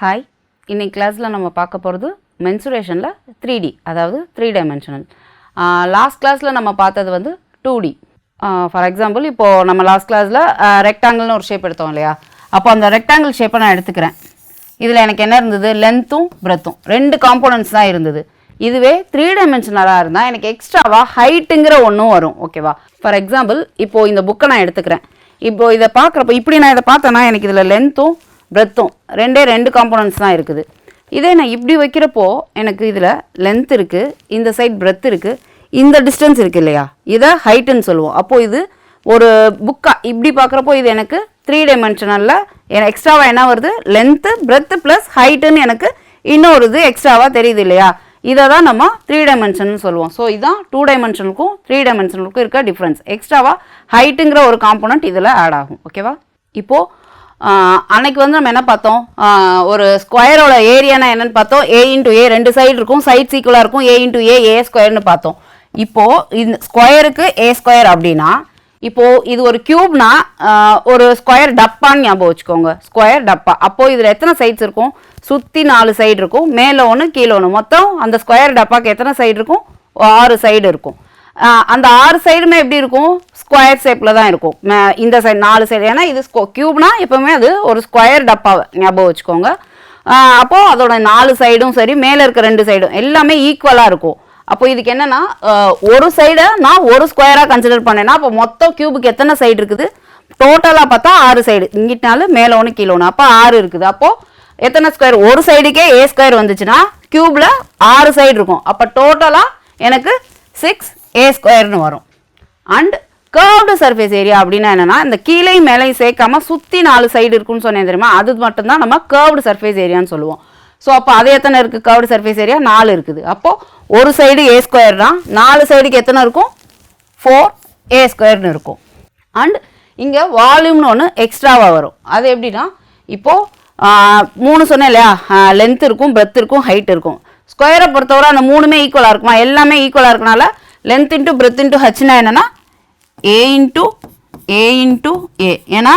Hi, இன்னைக்கு கிளாஸில் நம்ம பார்க்க போகிறது மென்சுரேஷனில் 3D, அதாவது 3 டைமென்ஷனல். லாஸ்ட் கிளாஸில் நம்ம பார்த்தது வந்து 2D. ஃபார் எக்ஸாம்பிள், இப்போது நம்ம லாஸ்ட் கிளாஸில் ரெக்டாங்கிள்னு ஒரு ஷேப் எடுத்தோம் இல்லையா? அப்போ அந்த ரெக்டாங்கிள் ஷேப்பை நான் எடுத்துக்கிறேன். இதில் எனக்கு என்ன இருந்தது? லென்த்தும் பிரெத்தும் 2 காம்போனன்ட்ஸ் தான் இருந்தது. இதுவே 3 டைமென்ஷனலாக இருந்தால் எனக்கு எக்ஸ்ட்ராவாக ஹைட்டுங்கிற ஒன்றும் வரும். ஓகேவா? ஃபார் எக்ஸாம்பிள், இப்போது இந்த புக்கை நான் எடுத்துக்கிறேன். இப்போது இதை பார்க்குறப்போ இப்படி நான் இதை பார்த்தேன்னா எனக்கு இதில் லென்த்தும் பிரெத்தும் 2 காம்போனன்ட்ஸ் தான் இருக்குது. இதே நான் இப்படி வைக்கிறப்போ எனக்கு இதில் லென்த் இருக்குது, இந்த சைட் பிரெத் இருக்குது, இந்த டிஸ்டன்ஸ் இருக்குது இல்லையா? இதை ஹைட்டுன்னு சொல்லுவோம். அப்போது இது ஒரு புக்காக இப்படி பார்க்குறப்போ இது எனக்கு 3 டைமென்ஷனலில் எனக்கு எக்ஸ்ட்ராவாக என்ன வருது? லென்த்து பிரெத்து ப்ளஸ் ஹைட்டுன்னு எனக்கு இன்னொரு இது எக்ஸ்ட்ராவாக தெரியுது இல்லையா? இதை தான் நம்ம 3 டைமென்ஷன் சொல்லுவோம். ஸோ இதுதான் 2 டைமென்ஷனுக்கும் 3 டைமென்ஷனுக்கும் இருக்க டிஃப்ரென்ஸ். எக்ஸ்ட்ராவாக ஹைட்டுங்கிற ஒரு காம்போனன்ட் இதில் ஆட் ஆகும். ஓகேவா? இப்போது அன்னைக்கு வந்து நம்ம என்ன பார்த்தோம்? ஒரு ஸ்கொயரோட ஏரியானா என்னன்னு பார்த்தோம். A இன்ட்டு ஏ 2 சைடு இருக்கும், சைட்ஸ் ஈக்குவலாக இருக்கும். A இன்ட்டு ஏ ஸ்கொயர்னு பார்த்தோம். இப்போது இந்த ஸ்கொயருக்கு ஏ ஸ்கொயர் அப்படின்னா, இப்போது இது ஒரு க்யூப்னா ஒரு ஸ்கொயர் டப்பான்னு ஞாபகம் வச்சுக்கோங்க. ஸ்கொயர் டப்பா. அப்போது இதில் எத்தனை சைட்ஸ் இருக்கும்? சுற்றி 4 சைடு இருக்கும், மேலே ஒன்று கீழே ஒன்று. மொத்தம் அந்த ஸ்கொயர் டப்பாக்கு எத்தனை சைடு இருக்கும்? 6 சைடு இருக்கும். அந்த 6 சைடுமே எப்படி இருக்கும்? ஸ்கொயர் ஷேப்பில் தான் இருக்கும். இந்த சைடு 4 சைடு, ஏன்னா இது க்யூப்னா எப்போவுமே அது ஒரு ஸ்கொயர் டப்பாவை ஞாபகம் வச்சுக்கோங்க. அப்போது அதோட 4 சைடும் சரி, மேலே இருக்க 2 சைடும் எல்லாமே ஈக்குவலாக இருக்கும். அப்போ இதுக்கு என்னென்னா, ஒரு சைடை நான் ஒரு ஸ்கொயராக கன்சிடர் பண்ணேன்னா அப்போ மொத்தம் க்யூபுக்கு எத்தனை சைடு இருக்குது? டோட்டலாக பார்த்தா 6 சைடு. இங்கிட்டாலும் மேலே ஒன்று கீழே ஒன்று, அப்போ 6 இருக்குது. அப்போது எத்தனை ஸ்கொயர்? ஒரு சைடுக்கே ஏ ஸ்கொயர் வந்துச்சுன்னா க்யூபில் 6 சைடு இருக்கும். அப்போ டோட்டலாக எனக்கு 6 ஏ ஸ்கொயர்னு வரும். அண்ட் கர்வ்டு சர்ஃபேஸ் ஏரியா அப்படின்னா என்னென்னா, இந்த கீழே மேலே சேர்க்காம சுற்றி 4 சைடு இருக்குன்னு சொன்னேன் தெரியுமா? அது மட்டும்தான் நம்ம கர்வ்டு சர்ஃபேஸ் ஏரியான்னு சொல்லுவோம். ஸோ அப்போ அது எத்தனை இருக்குது? கர்வ்டு சர்ஃபேஸ் ஏரியா 4 இருக்குது. அப்போது ஒரு சைடு ஏ ஸ்கொயர் தான், 4 சைடுக்கு எத்தனை இருக்கும்? 4 ஏ ஸ்கொயர்னு இருக்கும். அண்ட் இங்கே வால்யூம்னு ஒன்று எக்ஸ்ட்ராவாக வரும். அது எப்படின்னா, இப்போது 3 சொன்னேன் இல்லையா? லென்த் இருக்கும், பிரெத் இருக்கும், ஹைட் இருக்கும். ஸ்கொயரை பொறுத்தவரை அந்த 3மே ஈக்குவலாக இருக்குமா? எல்லாமே ஈக்குவலாக இருக்கனால லென்த் இன்ட்டு பிரெத் இன்ட்டு ஹச்னா என்னென்னா ஏ இன்ட்டு ஏ. ஏன்னா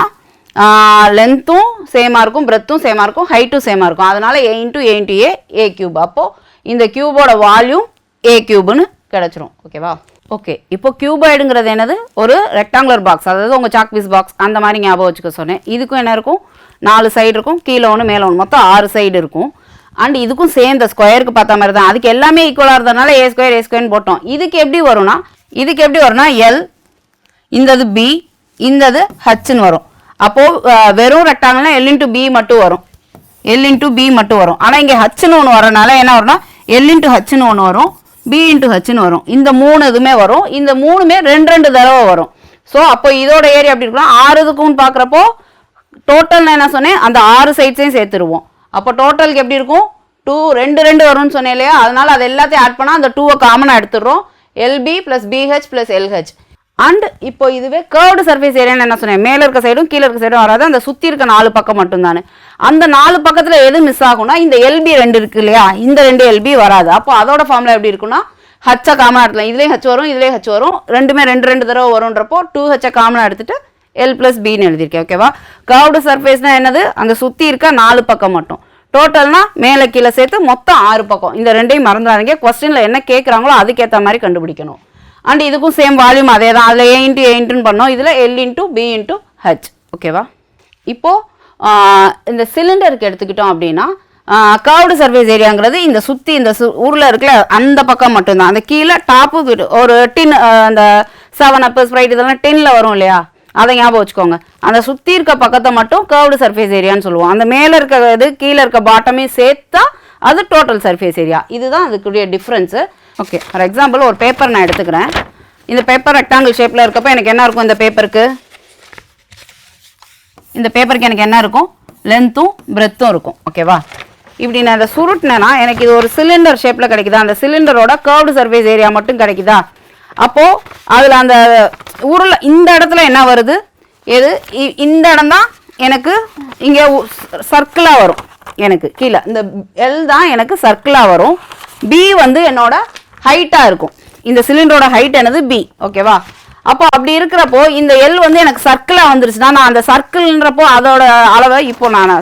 லென்த்தும் சேமாக இருக்கும், பிரெத்தும் சேமாக இருக்கும், ஹைட்டும் சேமாக இருக்கும். அதனால் ஏ இன்ட்டு ஏ கியூப். அப்போது இந்த கியூபோட வால்யூம் ஏ கியூப்னு கிடச்சிரும். ஓகேவா? ஓகே, இப்போ கியூபாய்டுங்கிறது என்னது? ஒரு ரெக்டாங்குலர் பாக்ஸ், அதாவது உங்கள் சாக் பீஸ் பாக்ஸ் அந்த மாதிரி ஞாபகம் வச்சுக்க சொன்னேன். இதுக்கும் என்ன இருக்கும்? 4 சைடு இருக்கும், கீழே ஒன்று மேலே ஒன்று, மொத்தம் 6 சைடு இருக்கும். அண்ட் இதுக்கும் சேம் இந்த ஸ்கொயருக்கு பார்த்த மாதிரி தான். அதுக்கு எல்லாமே ஈக்குவலாக இருந்ததுனால ஏ ஸ்கொயர்னு போட்டோம். இதுக்கு எப்படி வரும்னா எல், இந்தது பி, இந்தது ஹச்னு வரும். அப்போது வெறும் ரெக்டாங்கிள்னா எல் இன்ட்டு பி மட்டும் வரும். ஆனால் இங்கே ஹச்னு ஒன்று வரனால என்ன வரும்னா எல் இன்ட்டு ஹச்னு ஒன்று வரும், பி இன்ட்டு ஹச்னு வரும். இந்த 3 இதுவுமே வரும். இந்த 3மே 2 தடவை வரும். ஸோ அப்போ இதோட ஏரியா எப்படி இருக்குன்னா 6 இதுக்குன்னு பார்க்குறப்போ டோட்டல் என்ன சொன்னேன்? அந்த 6 சைட்ஸையும் சேர்த்துருவோம். அப்போ டோட்டலுக்கு எப்படி இருக்கும்? 2 வரும்னு சொன்னேன் இல்லையா? அதனால அது எல்லாத்தையும் ஆட் பண்ணால் அந்த 2வை காமனாக எடுத்துடுறோம். LP plus PH plus LH. And இப்போ இதுவே கர்வ்டு சர்ஃபேஸ் ஏரியான்னு என்ன சொன்னேன்? மேலே இருக்க சைடும் கீழே இருக்க சைடும் வராது, அந்த சுற்றி இருக்க 4 பக்கம் மட்டும்தானே. அந்த 4 பக்கத்தில் எது மிஸ் ஆகும்னா இந்த எல்பி 2 இருக்கு இல்லையா? இந்த 2 எல்பி வராது. அப்போ அதோட ஃபார்முலா எப்படி இருக்குன்னா, ஹச்சை காமனாக எடுக்கலாம். இதுலேயும் ஹச் வரும், இதுலேயும் ஹச் வரும், ரெண்டுமே 2 தடவை வரும்ன்றப்போ 2ஹச்சை காமனாக எடுத்துட்டு எல் ப்ளஸ் பின்னு எழுதியிருக்கேன். ஓகேவா? கர்வ்டு சர்ஃபேஸ்னால் என்னது? அந்த சுற்றி இருக்க 4 பக்கம் மட்டும். டோட்டல்னா மேலே கீழே சேர்த்து மொத்தம் 6 பக்கம். இந்த 2ஐயும் மறந்துடாதீங்க. கொஸ்டினில் என்ன கேட்குறாங்களோ அதுக்கேற்ற மாதிரி கண்டுபிடிக்கணும். அண்ட் இதுக்கும் சேம் வால்யூம் அதே தான். அதில் ஏ இன்ட்டுன்னு பண்ணோம், இதில் L into B into H. ஓகேவா? இப்போது இந்த சிலிண்டருக்கு எடுத்துக்கிட்டோம் அப்படின்னா கர்வ்டு சர்ஃபேஸ் ஏரியாங்கிறது இந்த சுற்றி இந்த ஊரில் இருக்கல அந்த பக்கம் மட்டும்தான். அந்த கீழே டாப்பு ஒரு டின், அந்த 7up ஸ்ப்ரைட் இதெல்லாம் டின்னில் வரும் இல்லையா? அதை ஞாபகம் வச்சுக்கோங்க. அந்த சுற்றி இருக்க பக்கத்தை மட்டும் கர்வ்டு சர்ஃபேஸ் ஏரியான்னு சொல்லுவோம். அந்த மேலே இருக்கிறது கீழே இருக்க பாட்டமே சேர்த்தா அது டோட்டல் சர்ஃபேஸ் ஏரியா. இதுதான் அதுக்குரிய டிஃப்ரென்ஸு. ஓகே, ஃபார் எக்ஸாம்பிள் ஒரு பேப்பர் நான் எடுத்துக்கிறேன். இந்த பேப்பர் ரெக்டாங்கிள் ஷேப்பில் இருக்கப்போ எனக்கு என்ன இருக்கும்? இந்த பேப்பருக்கு எனக்கு என்ன இருக்கும்? லென்த்தும் பிரெத்தும் இருக்கும். ஓகேவா? இப்படி நான் இதை சுருட்டினேன்னா எனக்கு இது ஒரு சிலிண்டர் ஷேப்பில் கிடைக்குதா? அந்த சிலிண்டரோட கர்வ்டு சர்ஃபேஸ் ஏரியா மட்டும் கிடைக்குதா? அப்போது அதில் அந்த உருளை இந்த இடத்துல என்ன வருது? இந்த இடம் தான் எனக்கு இங்கே சர்க்கிளாக வரும். எனக்கு கீழே இந்த எல் தான் எனக்கு சர்க்கிளாக வரும். பி வந்து என்னோட ஹைட்டாக இருக்கும். இந்த சிலிண்டரோட ஹைட் என்னது? பி. ஓகேவா? அப்போ அப்படி இருக்கிறப்போ இந்த எல் வந்து எனக்கு சர்க்கிளாக வந்துருச்சுன்னா நான் அந்த சர்க்கிள்ன்றப்போ அதோட அளவை இப்போ நான்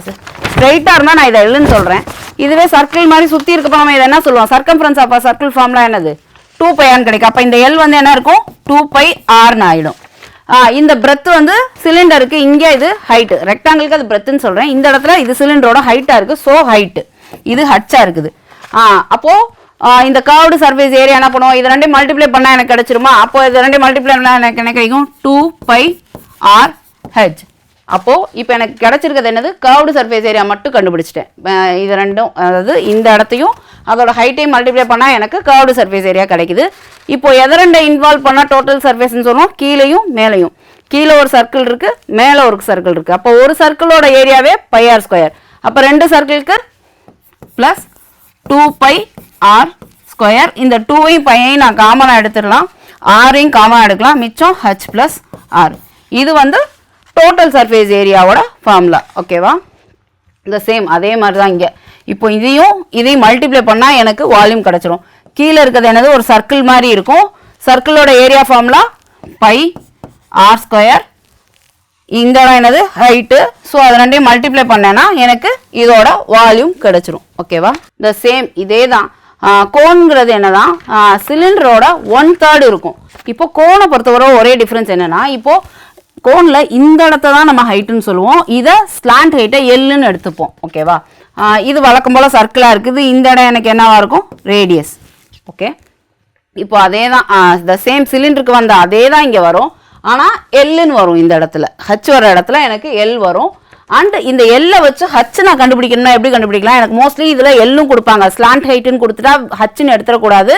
ஸ்ட்ரைட்டாக இருந்தால் நான் இதை எல்லுன்னு சொல்கிறேன். இதுவே சர்க்கிள் மாதிரி சுற்றி இருக்கப்போ நம்ம இதை என்ன சொல்லுவோம், சர்க்கம்ஃபரன்ஸ் ஆஃப் சர்க்கிள் ஃபார்ம்லாம் என்னது 2πr கிடைக்கும். அப்போ இந்த எல் வந்து என்ன இருக்கும் 2πrன்னு ஆகிடும். இந்த பிரெத் வந்து சிலிண்டருக்கு இங்கே இது ஹைட்டு, ரெக்டாங்கிளுக்கு அது பிரெத்துன்னு சொல்கிறேன். இந்த இடத்துல இது சிலிண்டரோட ஹைட்டாக இருக்குது, ஸோ ஹைட்டு இது ஹச்சாக இருக்குது. அப்போது இந்த கர்வ்டு சர்ஃபேஸ் ஏரியா என்ன பண்ணுவோம், இது ரெண்டையும் மல்டிப்ளை பண்ணால் எனக்கு கிடச்சிருமா? அப்போ இது ரெண்டையும் மல்டிப்ளை பண்ணால் எனக்கு என்ன கிடைக்கும் 2πrh. அப்போது இப்போ எனக்கு கிடச்சிருக்கிறது என்னது, கர்வ்டு சர்ஃபேஸ் ஏரியா மட்டும் கண்டுபிடிச்சிட்டேன். இது ரெண்டும், அதாவது இந்த இடத்தையும் அதோட ஹைட்டையும் மல்டிப்ளை பண்ணால் எனக்கு கர்வ்டு சர்ஃபேஸ் ஏரியா கிடைக்குது. இப்போ எதை ரெண்டை இன்வால்வ் பண்ணால் டோட்டல் சர்ஃபேஸ்ன்னு சொல்லுவோம், கீழேயும் மேலேயும். கீழே ஒரு சர்க்கிள் இருக்குது, மேலே ஒரு சர்க்கிள் இருக்குது. அப்போ ஒரு சர்க்கிளோட ஏரியாவே πr². அப்போ ரெண்டு சர்க்கிளுக்கு ப்ளஸ் 2πr². இந்த 2ஐயும் பையையும் நான் காமனாக எடுத்துடலாம், ஆரையும் காமனாக எடுக்கலாம், மிச்சம் h + r. இது வந்து டோட்டல் சர்ஃபேஸ் ஏரியாவோட ஃபார்முலா. ஓகேவா? இந்த சேம் அதே மாதிரி தான் இங்கே. இப்போ இதையும் மல்டிப்ளை பண்ணால் எனக்கு வால்யூம் கிடச்சிரும். கீழே இருக்கிறது என்னது, ஒரு சர்க்கிள் மாதிரி இருக்கும். சர்க்கிளோட ஏரியா ஃபார்முலா πr². இங்கே என்னது ஹைட்டு. ஸோ அதை ரெண்டையும் மல்டிப்ளை பண்ணேன்னா எனக்கு இதோட வால்யூம் கிடச்சிரும். ஓகேவா? இந்த சேம் இதே தான். கோன்ங்கிறது என்னதான், சிலிண்டரோட 1/3 இருக்கும். இப்போ கோனை பொறுத்தவரை ஒரே டிஃப்ரென்ஸ் என்னன்னா, இப்போது கோனில் இந்த இடத்த தான் நம்ம ஹைட்டுன்னு சொல்லுவோம், இதை ஸ்லாண்ட் ஹைட்டை எல்லுன்னு எடுத்துப்போம். ஓகேவா? இது வழக்கம் போல் சர்க்கிளாக இருக்குது, இந்த இடம் எனக்கு என்னவாக இருக்கும் ரேடியஸ். ஓகே, இப்போ அதே தான் த சேம் சிலிண்டருக்கு வந்த அதே தான் இங்கே வரும், ஆனால் எல்லுன்னு வரும். இந்த இடத்துல ஹச் வர இடத்துல எனக்கு எல் வரும். அண்ட் இந்த எல்லை வச்சு ஹச் நான் கண்டுபிடிக்கணும்னா எப்படி கண்டுபிடிக்கலாம், எனக்கு மோஸ்ட்லி இதில் எல்லும் கொடுப்பாங்க. ஸ்லாண்ட் ஹைட்டுன்னு கொடுத்துட்டா ஹச்சுன்னு எடுத்துடக்கூடாது,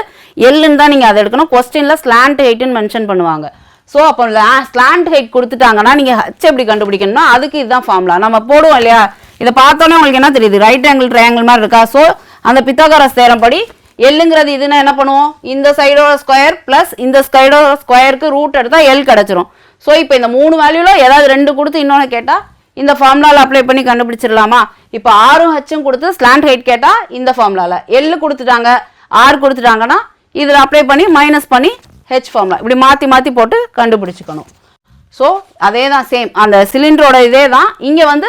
எல்லுன்னு தான் நீங்கள் அதை எடுக்கணும். கொஸ்டினில் ஸ்லாண்ட் ஹைட்டுன்னு மென்ஷன் பண்ணுவாங்க. ஸோ அப்போ ஸ்லாண்ட் ஹைட் கொடுத்துட்டாங்கன்னா நீங்கள் ஹச் எப்படி கண்டுபிடிக்கணும்னா அதுக்கு இதுதான் ஃபார்முலா நம்ம போடுவோம் இல்லையா. இதை பார்த்தோன்னே உங்களுக்கு என்ன தெரியுது, ரைட் ஆங்கிள் ட்ரையாங்கிள் மாதிரி இருக்கா. ஸோ அந்த பித்தாகரஸ் தேரம் படி எல்லுங்கிறது இதுன்னா என்ன பண்ணுவோம், இந்த சைடோட ஸ்கொயர் ப்ளஸ் இந்த சைடோட ஸ்கொயருக்கு ரூட் எடுத்தால் எல் கிடச்சிரும். ஸோ இப்போ இந்த 3 வேல்யூவில் ஏதாவது 2 கொடுத்து இன்னொன்று கேட்டால் இந்த ஃபார்முலாவில் அப்ளை பண்ணி கண்டுபிடிச்சிடலாமா. இப்போ ஆரும் ஹச்சும் கொடுத்து ஸ்லாண்ட் ஹைட் கேட்டால் இந்த ஃபார்முலாவில், எல்லு கொடுத்துட்டாங்க ஆர் கொடுத்துட்டாங்கன்னா இதில் அப்ளை பண்ணி மைனஸ் பண்ணி ஹெச் ஃபார்முலா இப்படி மாற்றி மாற்றி போட்டு கண்டுபிடிச்சிக்கணும். ஸோ அதே தான் சேம், அந்த சிலிண்டரோட இதே தான். இங்கே வந்து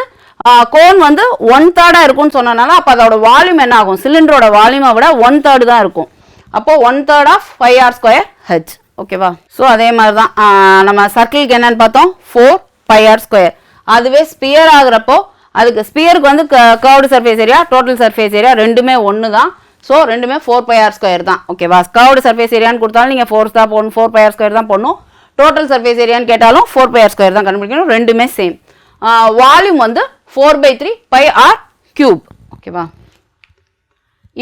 கோன் வந்து 1/3 இருக்கும்னு சொன்னனால அப்போ அதோட வால்யூம் என்ன ஆகும், சிலிண்டரோட வால்யூமை விட 1/3 தான் இருக்கும். அப்போது 1/3 ஆஃப் πr²h. ஓகேவா? ஸோ அதே மாதிரி தான் நம்ம சர்க்கிளுக்கு என்னன்னு பார்த்தோம் 4πr². அதுவே ஸ்பியர் ஆகுறப்போ அதுக்கு ஸ்பியருக்கு வந்து curved surface area total surface area ரெண்டுமே ஒன்று தான். ஸோ ரெண்டுமே 4πr² தான். ஓகேவா? கர்வ்டு சர்ஃபேஸ் ஏரியான்னு கொடுத்தாலும் நீங்கள் 4 தான் போடணும், 4πr² தான் போடணும். டோட்டல் சர்ஃபேஸ் ஏரியான்னு கேட்டாலும் 4πr² தான் கண்டுபிடிக்கணும். ரெண்டுமே சேம். வால்யூம் வந்து 4/3 πr³. ஓகேவா?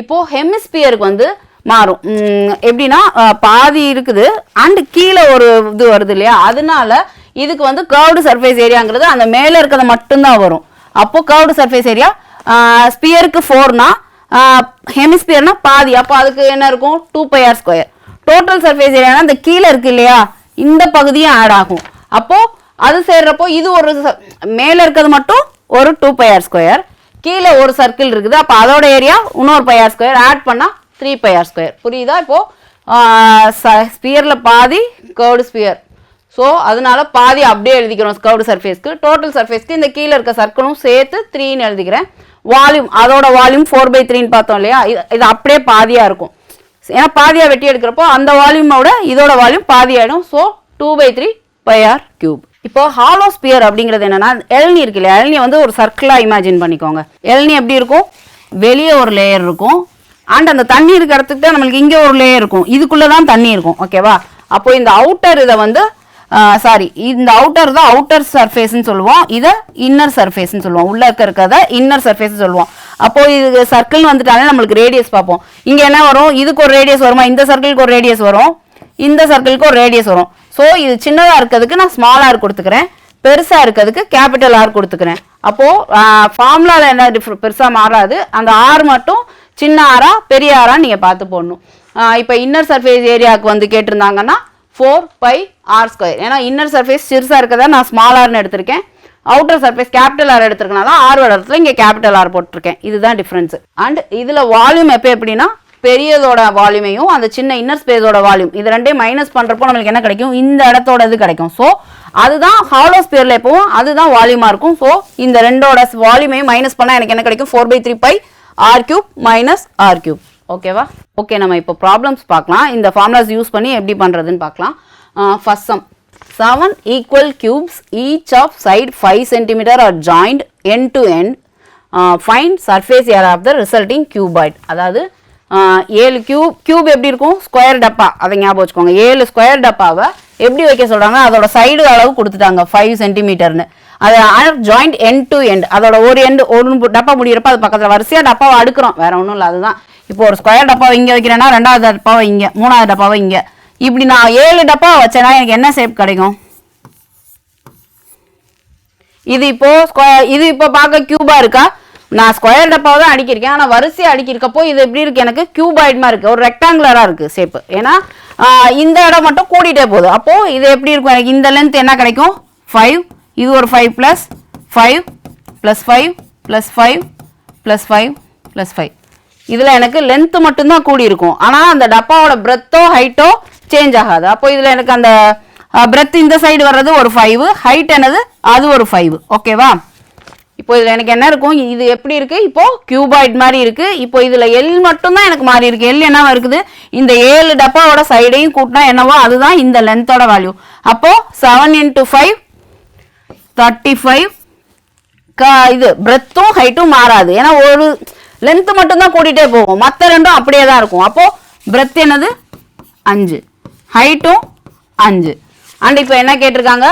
இப்போது ஹெமிஸ்பியருக்கு வந்து மாறும். எப்படின்னா பாதி இருக்குது அண்ட் கீழே ஒரு இது வருது இல்லையா, அதனால இதுக்கு வந்து கர்வ்டு சர்ஃபேஸ் ஏரியாங்கிறது அந்த மேலே இருக்கிறத மட்டும்தான் வரும். அப்போது கர்வ்டு சர்ஃபேஸ் ஏரியா ஸ்பியருக்கு 4னா ஹெமிஸ்பியர்னா பாதி, அப்போ அதுக்கு என்ன இருக்கும் 2πr². டோட்டல் சர்ஃபேஸ் ஏரியானா இந்த கீழே இருக்கு இல்லையா, இந்த பகுதியும் ஆட் ஆகும். அப்போது அது சேர்றப்போ இது ஒரு மேலே இருக்கிறது மட்டும் ஒரு 2πr², கீழே ஒரு சர்க்கிள் இருக்குது, அப்போ அதோட ஏரியா இன்னொரு πr² ஆட் பண்ணால் 3πr². புரியுதா? இப்போது ஸ்பியரில் பாதி கர்வ்டு ஸ்பியர், ஸோ அதனால பாதி அப்படியே எழுதிக்கிறோம் கர்வ்டு சர்ஃபேஸ்க்கு. டோட்டல் சர்ஃபேஸ்க்கு இந்த கீழே இருக்க சர்க்கிளும் சேர்த்து 3ன்னு எழுதிக்கிறேன். வால்யூம் அதோட வால்யூம் 4/3ன்னு பார்த்தோம் இல்லையா, இது அப்படியே பாதியாக இருக்கும். ஏன்னா பாதியாக வெட்டி எடுக்கிறப்போ அந்த வால்யூமோட இதோட வால்யூம் பாதி ஆகிடும். So 2/3 πr³. இப்போ ஹாலோ ஸ்பியர் அப்படிங்கிறது என்னன்னா, எல்னி இருக்கு இல்லையா, எல்னி வந்து ஒரு சர்க்கிளாக இமேஜின் பண்ணிக்கோங்க. எல்னி எப்படி இருக்கும், வெளியே ஒரு லேயர் இருக்கும் அண்ட் அந்த தண்ணி இருக்கிற இடத்துக்கு தான் நம்மளுக்கு இங்கே ஒரு லேயர் இருக்கும், இதுக்குள்ளே தான் தண்ணி இருக்கும். ஓகேவா? அப்போ இந்த அவுட்டர் இதை வந்து இந்த அவுட்டர் தான் அவுட்டர் சர்ஃபேஸ்ன்னு சொல்லுவோம், இதை இன்னர் சர்ஃபேஸ்ன்னு சொல்லுவோம். உள்ள இருக்கிறத இன்னர் சர்ஃபேஸ் சொல்லுவோம். அப்போ இது சர்க்கிள் வந்துட்டாலே நம்மளுக்கு ரேடியஸ் பார்ப்போம். இங்கே என்ன வரும், இதுக்கு ஒரு ரேடியஸ் வருமா, இந்த சர்க்கிளுக்கு ஒரு ரேடியஸ் வரும், இந்த சர்க்கிளுக்கு ஒரு ரேடியஸ் வரும். ஸோ இது சின்னதாக இருக்கிறதுக்கு நான் ஸ்மால் ஆர் கொடுத்துக்கிறேன், பெருசாக இருக்கிறதுக்கு கேபிட்டல் ஆர் கொடுத்துக்கிறேன். அப்போது ஃபார்முலாவில் என்ன பெருசாக மாறாது, அந்த ஆர் மட்டும் சின்ன ஆரா பெரிய ஆரான்னு நீங்கள் பார்த்து போடணும். இப்போ இன்னர் சர்ஃபேஸ் ஏரியாவுக்கு வந்து கேட்டிருந்தாங்கன்னா 4πr². ஏன்னா இன்னர் சர்ஃபேஸ் சிறுசாக இருக்கிறதா நான் ஸ்மால் ஆர்னு எடுத்திருக்கேன், அவுட்டர் சர்ஃபேஸ் கேபிட்டல் ஆர் எடுத்திருக்கனால ஆர் இடத்துல இங்கே கேபிட்டல் ஆர் போட்டிருக்கேன். இதுதான் டிஃப்ரென்ஸு. அண்ட் இதில் வால்யூம் எப்படின்னா பெரியதோட வால்யூமையும் அந்த சின்ன இன்னர் ஸ்பேஸோட வால்யூம் இது ரெண்டையும் மைனஸ் பண்ணுறப்போ நம்மளுக்கு என்ன கிடைக்கும், இந்த இடத்தோட இது கிடைக்கும். ஸோ அதுதான் ஹாலோ ஸ்பியரில் எப்பவும் அதுதான் வால்யூமாக இருக்கும். ஸோ இந்த ரெண்டோட வால்யூமையும் மைனஸ் பண்ணால் எனக்கு என்ன கிடைக்கும், 4/3 pi r cube minus r cube. ஓகேவா? ஓகே, நம்ம இப்போ ப்ராப்ளம்ஸ் பார்க்கலாம். இந்த ஃபார்முலாஸ் யூஸ் பண்ணி எப்படி பண்ணுறதுன்னு பார்க்கலாம். First sum, 7 equal cubes each of side 5 cm are joined end to end. Find surface area of the resulting cuboid. அதாவது 7 கியூப் எப்படி இருக்கும், ஸ்கொயர் டப்பா, அதை ஞாபகம் வச்சுக்கோங்க. 7 ஸ்கொயர் டப்பாவை எப்படி வைக்க சொல்கிறாங்க, அதோட சைடு அளவு கொடுத்துட்டாங்க 5 சென்டிமீட்டர்னு. அதை ஜாயிண்ட் எண்ட் டு எண்ட், அதோட ஒரு எண்டு ஒரு டப்பா முடிகிறப்ப அது பக்கத்தில் வரிசையாக டப்பாவை அடுக்கிறோம், வேற ஒன்றும் இல்லை. அதுதான் இப்போ ஒரு ஸ்கொயர் டப்பாவை இங்கே வைக்கிறேன்னா ரெண்டாவது டப்பாவை இங்கே, மூணாவது டப்பாவை இங்கே, இப்படி நான் 7 டப்பாவை வச்சேன்னா எனக்கு என்ன ஷேப் கிடைக்கும்? இது இப்போ பார்க்க கியூபா இருக்கா? நான் ஸ்கொயர் டப்பாவை தான் அடிக்கிருக்கேன், ஆனால் வரிசையாக அடிக்கிருக்கப்போ இது எப்படி இருக்கு, எனக்கு கியூபாய்டுமா இருக்கு, ஒரு ரெக்டாங்குலரா இருக்கு ஷேப். ஏன்னா இந்த இடம் மட்டும் கூடிட்டே போகுது. அப்போ இது எப்படி இருக்கும், எனக்கு இந்த லென்த் என்ன கிடைக்கும், 5, இது ஒரு 5 + 5 + 5 + 5 + 5 + 5. இதில் எனக்கு லென்த்து மட்டும்தான் கூடி இருக்கும், ஆனால் அந்த டப்பாவோட பிரெத்தோ ஹைட்டோ சேஞ்ச் ஆகாது. அப்போ இதில் எனக்கு அந்த பிரெத் இந்த சைடு வர்றது ஒரு 5, ஹைட் என்னது அது ஒரு 5. ஓகேவா? இப்போ இதில் எனக்கு என்ன இருக்கும், இது எப்படி இருக்குது, இப்போது கியூபாய்ட் மாதிரி இருக்குது. இப்போ இதில் எல் மட்டும்தான் எனக்கு மாறி இருக்குது. எல் என்னவா இருக்குது, இந்த 7 டப்பாவோட சைடையும் கூட்டினா என்னவோ அதுதான் இந்த லென்த்தோட வேல்யூ. அப்போது 7 × 5 35. இது பிரெத்தும் ஹைட்டும் மாறாது, ஏன்னா ஒரு லென்த்து மட்டும்தான் கூட்டிகிட்டே போகும், மற்ற ரெண்டும் அப்படியே தான் இருக்கும். அப்போது பிரெத் என்னது 5, ஹைட்டும் 5. அண்ட் இப்போ என்ன கேட்டிருக்காங்க,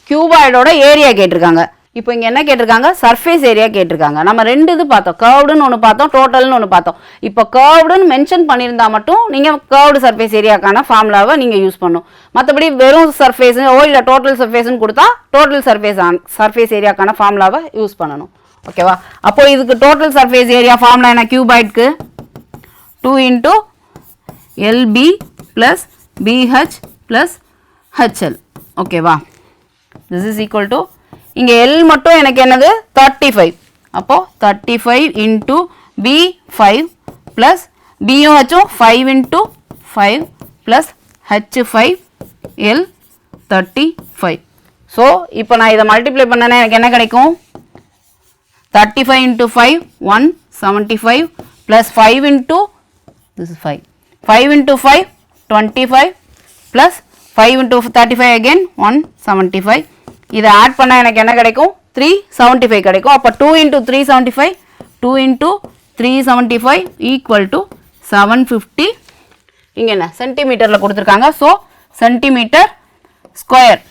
கியூபாய்டோட ஏரியா கேட்டிருக்காங்க. இப்போ இங்கே என்ன கேட்டிருக்காங்க, சர்ஃபேஸ் ஏரியா கேட்டிருக்காங்க. நம்ம ரெண்டு இது பார்த்தோம், கர்வ்டுன்னு ஒன்று பார்த்தோம், டோட்டல்னு ஒன்று பார்த்தோம். இப்போ கர்வ்டுன்னு மென்ஷன் பண்ணியிருந்தா மட்டும் நீங்கள் கர்வ்டு சர்ஃபேஸ் ஏரியாக்கான ஃபார்முலாவை நீங்கள் யூஸ் பண்ணணும். மற்றபடி வெறும் சர்ஃபேஸ் இல்லை டோட்டல் சர்ஃபேஸ்ன்னு கொடுத்தா டோட்டல் சர்ஃபேஸ் ஏரியாக்கான ஃபார்முலாவை யூஸ் பண்ணணும். ஓகேவா? அப்போ இதுக்கு டோட்டல் சர்ஃபேஸ் ஏரியா ஃபார்முலா என்ன, கியூபாய்டுக்கு 2 × LB + BH + HL. ஓகேவா? திஸ் இஸ் ஈக்குவல் டு, இங்கே எல் மட்டும் எனக்கு என்னது 35. அப்போது 35 × B5 + BH 5 × 5 + H5 L 35. So இப்போ நான் இதை மல்டிப்ளை பண்ணேன்னா எனக்கு என்ன கிடைக்கும், 35 × 5 175 + 5 × this is 5 × 5 25 + 5 × 35 again 175. இதை ஆட் பண்ணால் எனக்கு என்ன கிடைக்கும், 375 கிடைக்கும். அப்போ 2 × 375 2 × 375 = 750. இங்கே என்ன சென்டிமீட்டரில் கொடுத்துருக்காங்க. So centimetre square.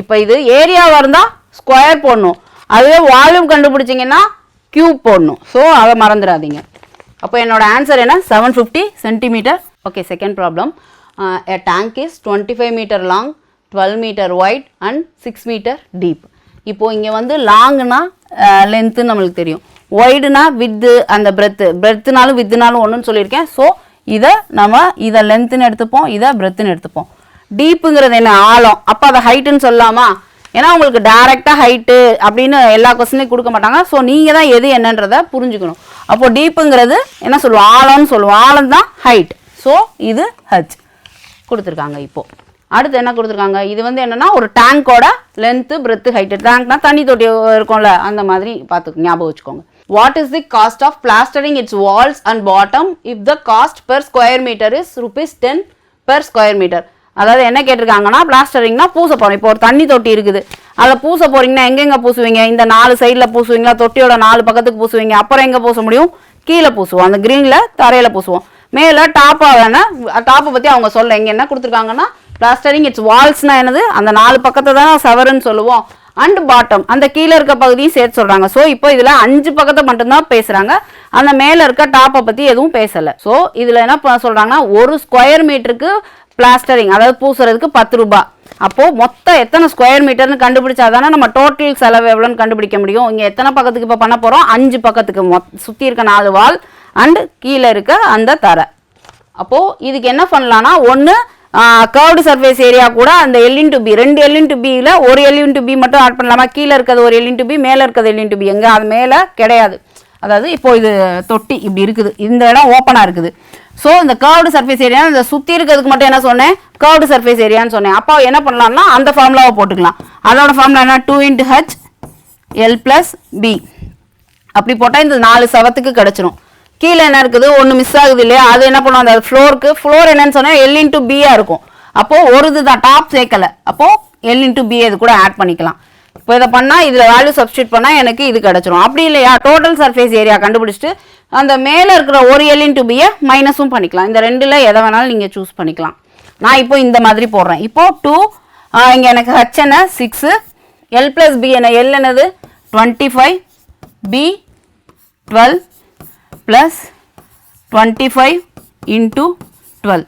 இப்போ இது ஏரியாவாக இருந்தால் ஸ்கொயர் போடணும், அதுவே வால்யூம் கண்டுபிடிச்சிங்கன்னா கியூப் போடணும். ஸோ அதை மறந்துடாதீங்க. அப்போ என்னோட ஆன்சர் என்ன, 750 centimetre. Okay, second problem. A tank is 25 meter long, 12 meter wide and 6 meter deep. இப்போது இங்கே வந்து லாங்குனா லென்த்து நம்மளுக்கு தெரியும், ஒய்டுனா வித்து, அந்த பிரெத்துனாலும் வித்துனாலும் ஒன்றுன்னு சொல்லியிருக்கேன். ஸோ இதை லென்த்துன்னு எடுத்துப்போம், இதை பிரெத்துன்னு எடுத்துப்போம். டீப்புங்கிறது என்ன, ஆழம். அப்போ அதை ஹைட்டுன்னு சொல்லலாமா, ஏன்னா உங்களுக்கு டைரெக்டாக ஹைட்டு அப்படின்னு எல்லா கொஸ்டினையும் கொடுக்க மாட்டாங்க. ஸோ நீங்கள் தான் எது என்னன்றதை புரிஞ்சுக்கணும். அப்போது டீப்புங்கிறது என்ன சொல்லுவோம், ஆழம்னு சொல்லுவோம், ஆழம் தான் ஹைட். ஸோ இது ஹச் கொடுத்துருக்காங்க. இப்போது அடுத்து என்ன கொடுத்துருக்காங்க, இது வந்து என்னென்னா ஒரு டேங்கோட லென்த்து பிரெத்து ஹைட்டு. டேங்க்னா தண்ணி தொட்டி இருக்கும்ல, அந்த மாதிரி பார்த்து ஞாபகம் வச்சுக்கோங்க. What is the cost of plastering its walls and bottom if the cost per square metre is ₹10 per square meter. அதாவது என்ன கேட்டிருக்காங்கன்னா, பிளாஸ்டரிங்னா பூச போகிறோம். இப்போ ஒரு தண்ணி தொட்டி இருக்குது, அதில் பூச போகிறீங்கன்னா எங்கெங்கே பூசுவீங்க, இந்த 4 சைடில் பூசுவீங்களா, தொட்டியோட 4 பக்கத்துக்கு பூசுவீங்க. அப்புறம் எங்கே பூச முடியும், கீழே பூசுவோம், அந்த க்ரீனில் தரையில் பூசுவோம். மேலே டாப்பாக வேணா, டாப்பை பற்றி அவங்க சொல்ல இங்கே என்ன கொடுத்துருக்காங்கன்னா, பிளாஸ்டரிங் இட்ஸ் வால்ஸ்னா என்னது, அந்த 4 பக்கத்தை தான் செவருன்னு சொல்லுவோம். அண்ட் பாட்டம், அந்த கீழே இருக்க பகுதியும் சேர்த்து சொல்கிறாங்க. ஸோ இப்போ இதில் 5 பக்கத்தை மட்டும்தான் பேசுகிறாங்க, அந்த மேலே இருக்க டாப்பை பற்றி எதுவும் பேசலை. ஸோ இதில் என்ன சொல்கிறாங்கன்னா, 1 ஸ்கொயர் மீட்டருக்கு பிளாஸ்டரிங் அதாவது பூசுறதுக்கு ₹10. அப்போது மொத்தம் எத்தனை ஸ்கொயர் மீட்டர்னு கண்டுபிடிச்சா தானே நம்ம டோட்டல் செலவு எவ்வளோன்னு கண்டுபிடிக்க முடியும். இங்கே எத்தனை பக்கத்துக்கு இப்போ பண்ண போகிறோம், 5 பக்கத்துக்கு, சுற்றி இருக்க 4 வால் அண்டு கீழே இருக்க அந்த தரை. அப்போது இதுக்கு என்ன பண்ணலான்னா, ஒன்று கர்வ்டு சர்ஃபேஸ் ஏரியா கூட அந்த L/B 2 L/Bயில் ஒரு L/B மட்டும் ஆட் பண்ணலாமா, கீழே இருக்கிறது ஒரு L/B, மேலே இருக்கிறது L/B. எங்கே அது மேலே கிடையாது, அதாவது இப்போ இது தொட்டி இப்படி இருக்குது, இந்த இடம் ஓப்பனாக இருக்குது. ஸோ இந்த கர்வ்டு சர்ஃபேஸ் ஏரியா இந்த சுற்றி இருக்கிறதுக்கு மட்டும் என்ன சொன்னேன், கர்வ்டு சர்ஃபேஸ் ஏரியான்னு சொன்னேன். அப்போ என்ன பண்ணலாம்னா அந்த ஃபார்முலாவை போட்டுக்கலாம். அதோட ஃபார்முலா என்ன, 2 × H L + B. அப்படி போட்டால் இந்த 4 சவத்துக்கு கிடச்சிரும். கீழே என்ன இருக்குது, ஒன்று மிஸ் ஆகுது இல்லையா, அது என்ன பண்ணுவோம், அந்த ஃப்ளோர் என்னன்னு சொன்னால் L × B இருக்கும். அப்போது ஒரு இதுதான் டாப் சேர்க்கலை, அப்போது L × B இது கூட ஆட் பண்ணிக்கலாம். இப்போ இதை பண்ணால் இதில் வேல்யூ சப்ஸ்டியூட் பண்ணால் எனக்கு இது கிடச்சிரும். அப்படி இல்லையா, டோட்டல் சர்ஃபேஸ் ஏரியா கண்டுபிடிச்சிட்டு அந்த மேலே இருக்கிற ஒரு L × B மைனஸும் பண்ணிக்கலாம். இந்த ரெண்டில் எதை வேணாலும் நீங்கள் சூஸ் பண்ணிக்கலாம். நான் இப்போ இந்த மாதிரி போடுறேன். இப்போது 2 இங்கே எனக்கு H என்ன 6, L + B என்ன, L என்னது 25, B 12 + 25 × 12.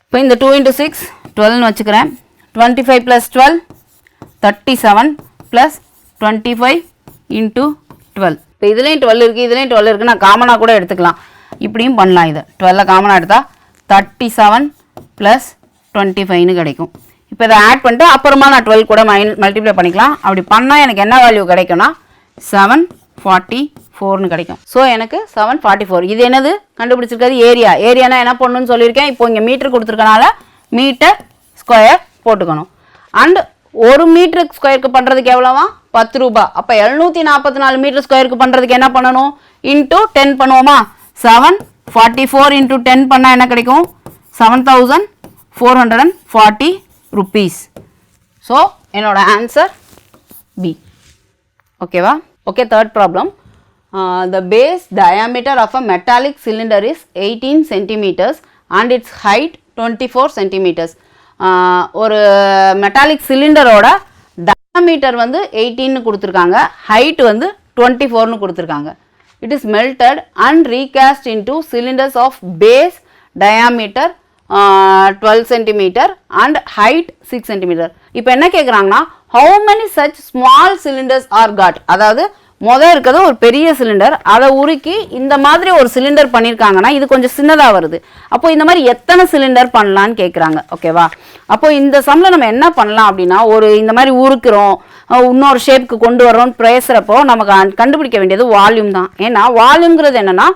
இப்போ இந்த 2 × 6 12ன்னு வச்சுக்கிறேன். 25 + 12 37 + 25 × 12. இப்போ இதுலேயும் 12 இருக்குது, இதுலேயும் 12 இருக்குது, நான் காமனாக கூட எடுத்துக்கலாம். இப்படியும் பண்ணலாம். இது 12 காமனாக எடுத்தால் 37 + 25ன்னு கிடைக்கும். இப்போ இதை ஆட் பண்ணிட்டு அப்புறமா நான் 12 கூட மல்டிப்ளை பண்ணிக்கலாம். அப்படி பண்ணால் எனக்கு என்ன வேல்யூ கிடைக்கும்னா 744ன்னு கிடைக்கும். ஸோ எனக்கு 744. இது என்னது கண்டுபிடிச்சிருக்கிறது ஏரியானா என்ன பண்ணணும்னு சொல்லியிருக்கேன். இப்போ இங்கே மீட்டர் கொடுத்துருக்கனால மீட்டர் ஸ்கொயர் போட்டுக்கணும். அண்ட் 1 மீட்டர் ஸ்கொயருக்கு பண்ணுறதுக்கு எவ்வளோவா, 10 ரூபாய். அப்போ 744 மீட்டர் ஸ்கொயருக்கு பண்ணுறதுக்கு என்ன பண்ணணும், × 10 பண்ணுவோமா. 744 × 10 பண்ணால் என்ன கிடைக்கும், 7440 rupees. ஸோ என்னோட ஆன்சர் B. ஓகேவா? Okay, third problem. The base diameter of a metallic cylinder is 18 centimeters and its height 24 centimeters. ஒரு மெட்டாலிக் சிலிண்டரோட டயாமீட்டர் வந்து 18ன்னு கொடுத்துருக்காங்க, ஹைட் வந்து 24ன்னு கொடுத்துருக்காங்க. It is melted and recast into cylinders of base diameter 12 centimeter and height 6 centimeter. இப்போ என்ன கேட்குறாங்கன்னா, how many such small cylinders are got? அதாவது முதல் இருக்கிறது ஒரு பெரிய சிலிண்டர், அதை உருக்கி இந்த மாதிரி ஒரு சிலிண்டர் பண்ணியிருக்காங்கன்னா இது கொஞ்சம் சின்னதாக வருது. அப்போ இந்த மாதிரி எத்தனை சிலிண்டர் பண்ணலான்னு கேட்குறாங்க. ஓகேவா? அப்போ இந்த சம்மில் நம்ம என்ன பண்ணலாம் அப்படின்னா, ஒரு இந்த மாதிரி உருக்குறோம், இன்னொரு ஷேப்புக்கு கொண்டு வரோம்னு பேசுகிறப்போ நமக்கு கண்டுபிடிக்க வேண்டியது வால்யூம் தான். ஏன்னா வால்யூம்ங்கிறது என்னென்னா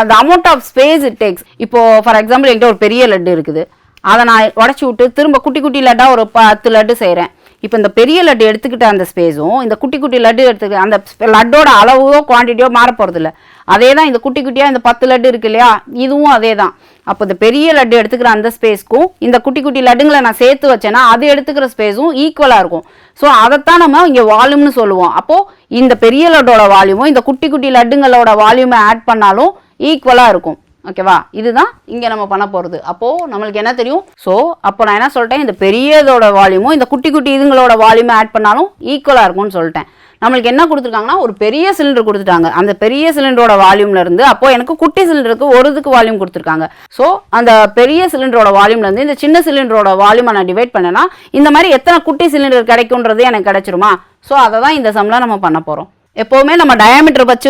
the amount of space it takes. இப்போ ஃபார் எக்ஸாம்பிள் என்கிட்ட ஒரு பெரிய லட்டு இருக்குது, அதை நான் உடச்சி விட்டு திரும்ப குட்டி குட்டி லட்டாக ஒரு 10 லட்டு செய்கிறேன். இப்போ இந்த பெரிய லட்டு எடுத்துக்கிட்ட அந்த ஸ்பேஸும் இந்த குட்டி குட்டி லட்டு எடுத்துக்கிட்ட அந்த லட்டோட அளவோ குவான்டிட்டியோ மாற போகிறதில்ல. அதே தான் இந்த குட்டி குட்டியாக இந்த 10 லட்டு இருக்கு இல்லையா, இதுவும் அதே தான். அப்போ இந்த பெரிய லட்டு எடுத்துக்கிற அந்த ஸ்பேஸ்க்கும் இந்த குட்டி குட்டி லட்டுங்களை நான் சேர்த்து வச்சேன்னா அது எடுத்துக்கிற ஸ்பேஸும் ஈக்குவலாக இருக்கும். ஸோ அதைத்தான் நம்ம இங்கே வால்யூம்னு சொல்லுவோம். அப்போது இந்த பெரிய லட்டோட வால்யூமும் இந்த குட்டி குட்டி லட்டுங்களோட வால்யூமை ஆட் பண்ணாலும் ஈக்குவலாக இருக்கும். ஓகேவா? இதுதான் இங்கே நம்ம பண்ண போகிறது. அப்போது நம்மளுக்கு என்ன தெரியும், ஸோ அப்போ நான் என்ன சொல்லிட்டேன், இந்த பெரியதோட வால்யூமும் இந்த குட்டி குட்டி இதுங்களோட வால்யூமை ஆட் பண்ணாலும் ஈக்குவலாக இருக்கும்னு சொல்லிட்டேன். நம்மளுக்கு என்ன கொடுத்துருக்காங்கன்னா, ஒரு பெரிய சிலிண்டர் கொடுத்துட்டாங்க. அந்த பெரிய சிலிண்டரோட வால்யூம்லேருந்து அப்போது எனக்கு குட்டி சிலிண்டருக்கு ஒரு இதுக்கு வால்யூம் கொடுத்துருக்காங்க. ஸோ அந்த பெரிய சிலிண்டரோட வால்யூம்லேருந்து இந்த சின்ன சிலிண்டரோட வால்யூமை நான் டிவைட் பண்ணேன்னா இந்த மாதிரி எத்தனை குட்டி சிலிண்டர் கிடைக்கும்ன்றது எனக்கு கிடைச்சிருமா. ஸோ அதை தான் இந்த சம்மில் நம்ம பண்ண போகிறோம். எப்போவுமே நம்ம டயாமீட்டர் வச்சு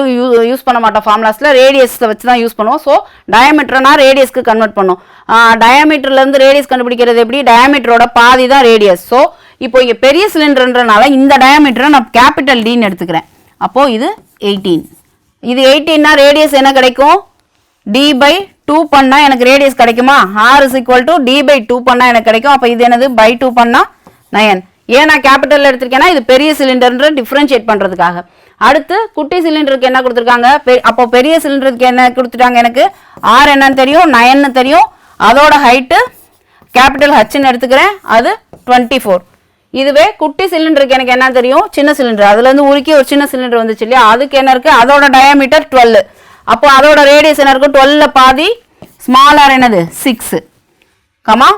யூஸ் பண்ண மாட்டோம், ஃபார்முலாஸில் ரேடியஸை வச்சு தான் யூஸ் பண்ணுவோம். ஸோ டயாமீட்டர்னா ரேடியஸ்க்கு கன்வெர்ட் பண்ணோம். டயாமீட்டர்லேருந்து ரேடியஸ் கண்டுபிடிக்கிறது எப்படி, டயாமீட்டரோட பாதி தான் ரேடியஸ். ஸோ இப்போ இங்கே பெரிய சிலிண்டர்ன்றனால இந்த டயாமீட்டரை நான் கேபிட்டல் டின்னு எடுத்துக்கிறேன். அப்போது இது 18. இது 18னா ரேடியஸ் என்ன கிடைக்கும், d/2 பண்ணால் எனக்கு ரேடியஸ் கிடைக்குமா. r = d/2 பண்ணால் எனக்கு கிடைக்கும். அப்போ இது என்னது /2 பண்ணால் 9. ஏன் நான் கேபிட்டல் எடுத்திருக்கேன்னா இது பெரிய சிலிண்டர்ன்ற டிஃப்ரென்ஷியேட் பண்ணுறதுக்காக. அடுத்து குட்டி சிலிண்டருக்கு என்ன கொடுத்துருக்காங்க, அப்போ பெரிய சிலிண்டருக்கு என்ன கொடுத்துட்டாங்க, எனக்கு r என்னன்னு தெரியும், 9ன்னு தெரியும். அதோட ஹைட்டு கேபிட்டல் ஹச்ன்னு எடுத்துக்கிறேன், அது 24. இதுவே குட்டி சிலிண்டருக்கு எனக்கு என்ன தெரியும், சின்ன சிலிண்டர், அதுலேருந்து உருக்கி ஒரு சின்ன சிலிண்டர் வந்துச்சு இல்லையா, அதுக்கு என்ன இருக்குது, அதோட டயாமீட்டர் 12. அப்போ அதோட ரேடியஸ் என்ன இருக்கும், 12ல் பாதி ஸ்மாலார் என்னது 6, கமா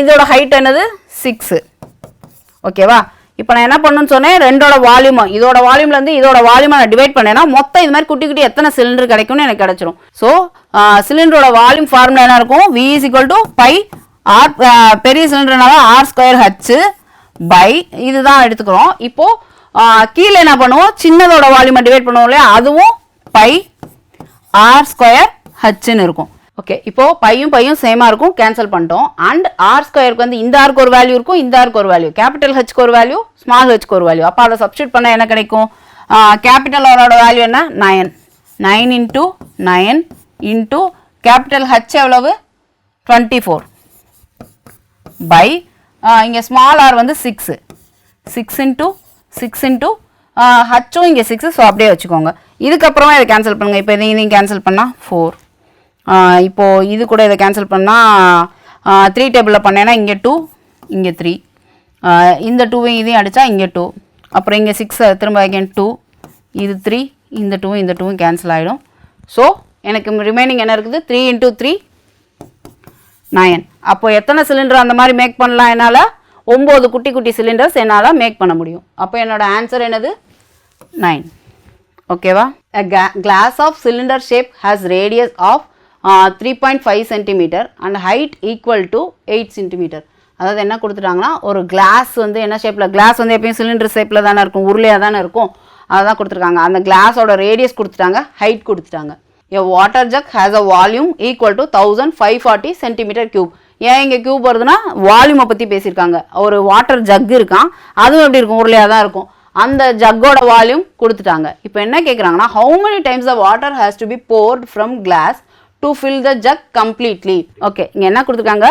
இதோட ஹைட் என்னது 6. ஓகேவா? இப்போ நான் என்ன பண்ணணும்னு சொன்னேன், ரெண்டோட வால்யூமா இதோட வால்யூம்லேருந்து இதோட வால்யூமை நான் டிவைட் பண்ணேன்னா மொத்தம் இது மாதிரி குட்டி குட்டி எத்தனை சிலிண்டர் கிடைக்கும்னு எனக்கு கிடைச்சிரும். ஸோ சிலிண்டரோட வால்யூம் ஃபார்முலா என்ன இருக்கும், V = πr, பெரிய சிலிண்டர்னால r²h பை இதுதான் எடுத்துக்கிறோம். இப்போது கீழே என்ன பண்ணுவோம், சின்னதோட வால்யூமை டிவைட் பண்ணுவோம் இல்லையா, அதுவும் πr²hன்னு இருக்கும். ஓகே, இப்போது பையும் சேமாக இருக்கும், கேன்சல் பண்ணிட்டோம். அண்ட் r²க்கு வந்து இந்த ஆருக்கு ஒரு வேல்யூ இருக்கும், இந்த ஆருக்கு ஒரு வேல்யூ, கேபிட்டல் ஹெச்க்கு ஒரு வேல்யூ, ஸ்மால் ஹெச்க்கு ஒரு வேல்யூ. அப்போ அதை சப்ஸ்டியூட் பண்ணால் என்ன கிடைக்கும், கேபிட்டலோட வேல்யூ என்ன 9. 9 into 9 into capital H எவ்வளவு 24 by இங்கே small r வந்து 6 into 6 into ஹச்சும் இங்கே 6 ஸோ அப்படியே வச்சுக்கோங்க. இதுக்கப்புறமா இதை கேன்சல் பண்ணுங்கள். இப்போ இதையும் கேன்சல் பண்ணால் 4. இப்போது இது கூட இதை கேன்சல் பண்ணால் 3 டேபிளில் பண்ணேன்னா இங்கே 2 இங்கே 3 இந்த 2வையும் இதையும் அடித்தா இங்கே 2 அப்புறம் இங்கே 6 திரும்ப அகேன் 2 இது 3 இந்த 2வும் கேன்சல் ஆகிடும். ஸோ எனக்கு ரிமைனிங் என்ன இருக்குது 3 into 3 9. அப்போது எத்தனை சிலிண்டர் அந்த மாதிரி மேக் பண்ணலாம்? என்னால் 9 குட்டி குட்டி சிலிண்டர்ஸ் என்னால் மேக் பண்ண முடியும். அப்போ என்னோட ஆன்சர் என்னது 9. ஓகேவா? Glass of cylinder shape has radius of 3.5 centimetre and height equal to 8 centimetre. அதாவது என்ன கொடுத்துட்டாங்கன்னா ஒரு கிளாஸ் வந்து என்ன ஷேப்பில், கிளாஸ் வந்து எப்பயும் சிலிண்டர் ஷேப்பில் தானே இருக்கும், உருளையாக தானே இருக்கும், அதுதான் கொடுத்துருக்காங்க. அந்த கிளாஸோட ரேடியஸ் கொடுத்துட்டாங்க, ஹைட் கொடுத்துட்டாங்க. A water jug has a volume equal to 1540 centimeter cube. ஏன் இங்கே கியூப் வருதுன்னா வால்யூமை பற்றி பேசியிருக்காங்க. ஒரு வாட்டர் ஜக் இருக்கான், அதுவும் எப்படி இருக்கும், உருளையாக தான் இருக்கும். அந்த ஜக்கோட வால்யூம் கொடுத்துட்டாங்க. இப்போ என்ன கேட்குறாங்கன்னா how many times the water has to be poured from glass to fill the jug completely. Okay, இங்கே என்ன கொடுத்துருக்காங்க,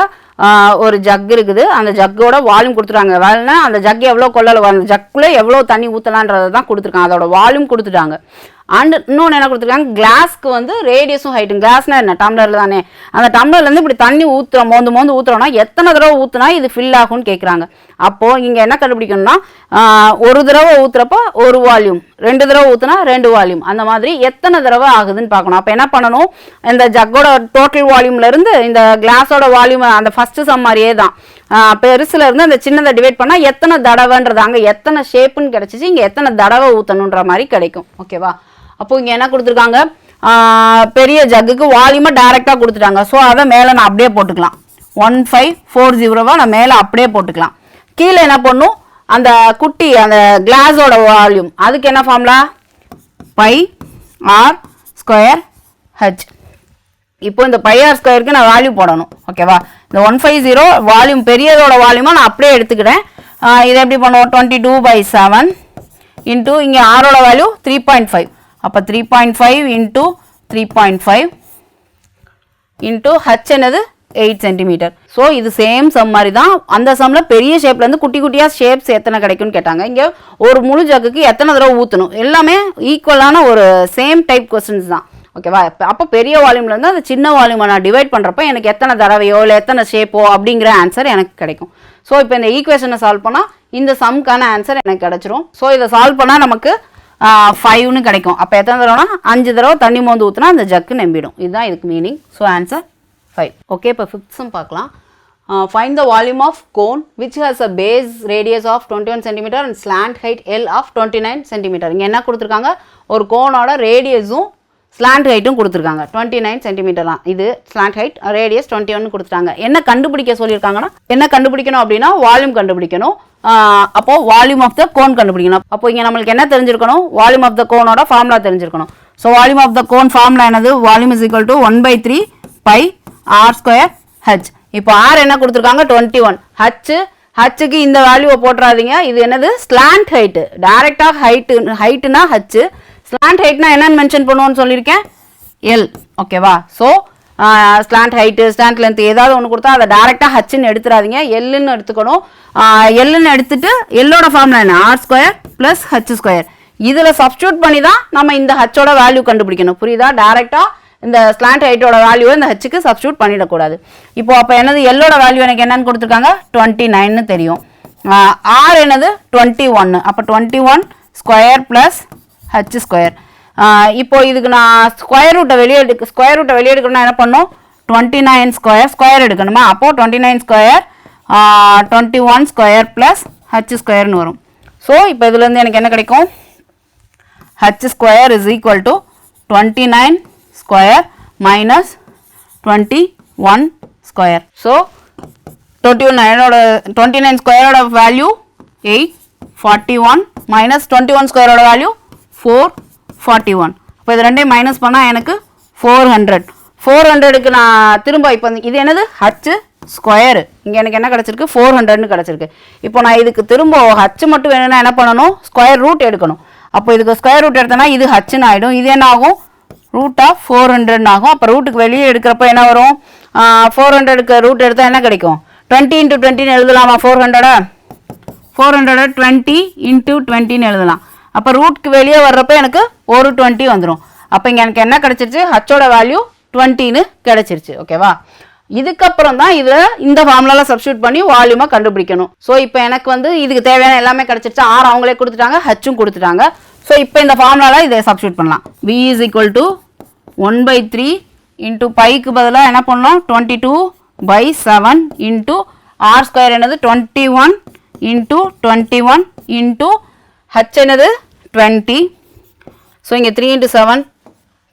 ஒரு ஜக் இருக்குது, அந்த ஜக்கோட வால்யூம் கொடுத்துட்டாங்க. வேலைனா அந்த ஜக் எவ்வளோ கொள்ளல, அந்த ஜக்குள்ளே எவ்வளோ தண்ணி ஊற்றலான்றதை தான் கொடுத்துருக்காங்க, அதோட வால்யூம் கொடுத்துட்டாங்க. அண்ட் இன்னொன்று என்ன கொடுத்துருக்காங்க, கிளாஸ்க்கு வந்து ரேடியஸும் ஹைட்டும். கிளாஸ்னா என்ன, டம்ளரில் தானே, அந்த டம்ளர்லேருந்து இப்படி தண்ணி மோந்து ஊற்றுறோம்னா எத்தனை தடவை ஊற்றுனா இது ஃபில் ஆகும்னு கேட்குறாங்க. அப்போது இங்கே என்ன கண்டுபிடிக்கணும்னா ஒரு தடவை ஊற்றுறப்போ ஒரு வால்யூம், 2 தடவை ஊற்றுனா 2 வால்யூம், அந்த மாதிரி எத்தனை தடவை ஆகுதுன்னு பார்க்கணும். அப்போ என்ன பண்ணணும், இந்த ஜக்கோட டோட்டல் வால்யூம்லேருந்து இந்த கிளாஸோட வால்யூம் அந்த ஃபஸ்ட்டு சம் மாதிரியே தான், பெருசில் இருந்து அந்த சின்னதை டிவைட் பண்ணால் எத்தனை தடவைன்றது, அங்கே எத்தனை ஷேப்புன்னு கிடச்சிச்சு, இங்கே எத்தனை தடவை ஊற்றணுன்ற மாதிரி கிடைக்கும். ஓகேவா? அப்போ இங்கே என்ன கொடுத்துருக்காங்க, பெரிய ஜக்குக்கு வால்யூமை டைரெக்டாக கொடுத்துட்டாங்க. ஸோ அதை மேலே நான் அப்படியே போட்டுக்கலாம், 1540 நான் மேலே அப்படியே போட்டுக்கலாம். கீழே என்ன பண்ணும், அந்த குட்டி அந்த கிளாஸோட வால்யூம், அதுக்கு என்ன formula, pi R square H. இப்போ இந்த பை ஆர் ஸ்கொயருக்கு நான் வேல்யூ போடணும். ஓகேவா? இந்த 150 வால்யூம் பெரியதோட வால்யூமாக நான் அப்படியே எடுத்துக்கிறேன். இதை எப்படி பண்ணுவோம், 22/7 இன்ட்டு இங்கே ஆரோட வேல்யூ 3.5. அப்போ 3.5 இன்ட்டு 3.5 இன்ட்டு ஹச் என்னது 8 சென்டிமீட்டர். ஸோ இது சேம் சம் மாதிரி தான். அந்த சம்மில் பெரிய ஷேப்லேருந்து குட்டி குட்டியாக ஷேப்ஸ் எத்தனை கிடைக்கும்னு கேட்டாங்க. இங்கே ஒரு முழு ஜக்குக்கு எத்தனை தடவை ஊற்றணும், எல்லாமே ஈக்குவலான ஒரு சேம் டைப் கொஸ்டின்ஸ் தான். ஓகேவா? அப்போ பெரிய வால்யூம்லேருந்து அந்த சின்ன வால்யூமை நான் டிவைட் பண்ணுறப்ப எனக்கு எத்தனை தடவையோ இல்லை எத்தனை ஷேப்போ அப்படிங்கிற ஆன்சர் எனக்கு கிடைக்கும். ஸோ இப்போ இந்த ஈக்குவேஷனை சால்வ் பண்ணால் இந்த சம்க்கான ஆன்சர் எனக்கு கிடைச்சிரும். ஸோ இதை சால்வ் பண்ணால் நமக்கு 5ன்னு கிடைக்கும். அப்போ எத்தனை தடவைனா 5 தடவை தண்ணி மோந்து ஊற்றினா அந்த ஜக்கு நம்பிடும். இதுதான் இதுக்கு மீனிங். So answer 5. ஓகே, இப்போ 5th சம் பார்க்கலாம். Find the volume of cone which has a base radius of 21 cm and slant height L of 29 cm. இங்கே என்ன கொடுத்துருக்காங்க, ஒரு கோனோட ரேடியஸும் ஸ்லாண்ட் ஹைட்டும் கொடுத்துருக்காங்க. 29 சென்டிமீட்டர் தான் இது ஸ்லாண்ட் ஹைட், ரேடியஸ் 21 கொடுத்துட்டாங்க. என்ன கண்டுபிடிக்க சொல்லியிருக்காங்கன்னா, என்ன கண்டுபிடிக்கணும் அப்படின்னா வால்யூம் கண்டுபிடிக்கணும். அப்போது வால்யூம் ஆஃப் த கோன் கண்டுபிடிக்கணும். அப்போ இங்கே நம்மளுக்கு என்ன தெரிஞ்சிருக்கணும், வால்யூம் ஆஃப் த கோனோட ஃபார்முலா தெரிஞ்சிருக்கணும். So volume of the cone formula என்னது, volume is equal to 1/3 pi R square H. இப்போ ஆர் என்ன கொடுத்துருக்காங்க 21, ஹச்சுக்கு இந்த வேல்யூவை போட்டுறாதீங்க. இது என்னது ஸ்லாண்ட் ஹைட்டு, டைரெக்டாக ஹைட்டுனா ஹச்சு, ஸ்லாண்ட் ஹைட்னா என்னன்னு மென்ஷன் பண்ணுவோன்னு சொல்லியிருக்கேன், எல். ஓகேவா? So slant height slant length ஏதாவது ஒன்று கொடுத்தா அதை டேரெக்டாக ஹச்சுன்னு எடுத்துடாதீங்க, எல்லுன்னு எடுத்துக்கணும். எல்லுன்னு எடுத்துட்டு எல்லோட ஃபார்முலா என்ன, r square plus h square. இதில் சப்ஸ்டியூட் பண்ணி தான் நம்ம இந்த ஹச்சோட வேல்யூ கண்டுபிடிக்கணும். புரியுதா? டேரெக்டாக இந்த ஸ்லாண்ட் ஹைட்டோட வேல்யூவை இந்த ஹச்சுக்கு சப்ஸ்டியூட் பண்ணிடக்கூடாது. இப்போ அப்போ என்னது, எல்லோட வேல்யூ எனக்கு என்னன்னு கொடுத்துருக்காங்க 29ன்னு தெரியும். ஆர் என்னது 21, அப்போ 21 ஸ்கொயர் ப்ளஸ் ஹச் ஸ்கொயர். இப்போ இதுக்கு நான் ஸ்கொயர் ரூட்டை வெளியே எடுக்கணும்னா என்ன பண்ணும், 29 ஸ்கொயர் எடுக்கணுமா. அப்போது 29 ஸ்கொயர் 21 ஸ்கொயர் ப்ளஸ் ஹச் ஸ்கொயர்னு வரும். ஸோ இப்போ இதுலேருந்து எனக்கு என்ன கிடைக்கும், H square is equal to 29 square minus 21 square. So 29 ஸ்கொயரோட வேல்யூ 841 மைனஸ் 21 ஸ்கொயரோட வேல்யூ 441. இப்போ இது ரெண்டையும் மைனஸ் பண்ணால் எனக்கு 400க்கு நான் திரும்ப இப்போ இது என்னது ஹச்சு ஸ்கொயரு, இங்கே எனக்கு என்ன கிடச்சிருக்கு 400ன்னு கிடச்சிருக்கு. இப்போ நான் இதுக்கு திரும்ப ஹச்சு மட்டும் வேணும்னா என்ன பண்ணணும், ஸ்கொயர் ரூட் எடுக்கணும். அப்போ இதுக்கு ஸ்கொயர் ரூட் எடுத்தோன்னா இது ஹச்சுன்னு ஆகிடும். இது என்ன ஆகும் ரூட் ஆஃப் 400 ஆகும். அப்போ ரூட்டுக்கு வெளியே எடுக்கிறப்ப என்ன வரும்? 400க்கு ரூட் எடுத்தால் என்ன கிடைக்கும்? 20 × 20 எழுதலாமா? 400 20 × 20 எழுதலாம். அப்போ ரூட்டுக்கு வெளியே வர்றப்ப எனக்கு ஒரு 20 வந்துடும். அப்போ இங்கே எனக்கு என்ன கிடச்சிருச்சு? ஹச்சோட வேல்யூ 20ன்னு கிடச்சிருச்சு. ஓகேவா? இதுக்கப்புறம் தான் இதில் இந்த ஃபார்முலாவில் சப்ஸ்டியூட் பண்ணி வால்யூமை கண்டுபிடிக்கணும். ஸோ இப்போ எனக்கு வந்து இதுக்கு தேவையான எல்லாமே கிடச்சிருச்சு. ஆர் அவங்களே கொடுத்துட்டாங்க, ஹச்சும் கொடுத்துட்டாங்க. ஸோ இப்போ இந்த ஃபார்முலாவில் இதை சப்ஸ்டியூட் பண்ணலாம். V = 1/3 × பைக்கு பதிலாக என்ன பண்ணலாம்? 22/7 × R² என்னது? 21 × 21 × H என்னது? 20. ஸோ இங்கே 3 × 7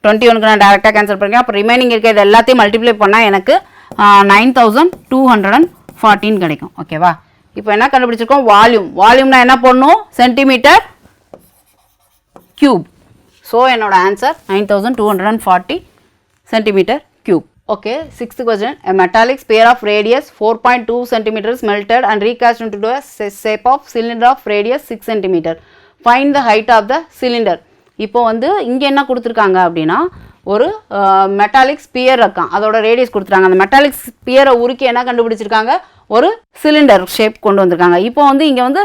21க்கு நான் டேரெக்டாக கேன்சல் பண்ணிக்கிறேன். அப்போ ரிமைனிங் இருக்க இது எல்லாத்தையும் மல்டிப்ளை பண்ணால் எனக்கு 9214 கிடைக்கும். ஓகேவா? இப்போ என்ன கண்டுபிடிச்சிருக்கோம்? வால்யூம்னா என்ன பண்ணணும்? Centimetre cube. ஸோ என்னோட answer 9240 centimetre cube. Okay, 6th question. A metallic sphere of radius 4.2 centimeters melted and recast into a shape of cylinder of radius 6 centimeter. Find the height of the cylinder. இப்போ வந்து இங்கே என்ன கொடுத்துருக்காங்க அப்படின்னா, ஒரு metallic sphere இருக்கான், அதோட radius கொடுத்துருக்காங்க. அந்த மெட்டாலிக் ஸ்பியரை உருக்கி என்ன கண்டுபிடிச்சிருக்காங்க? ஒரு சிலிண்டர் ஷேப் கொண்டு வந்திருக்காங்க. இப்போ வந்து இங்கே வந்து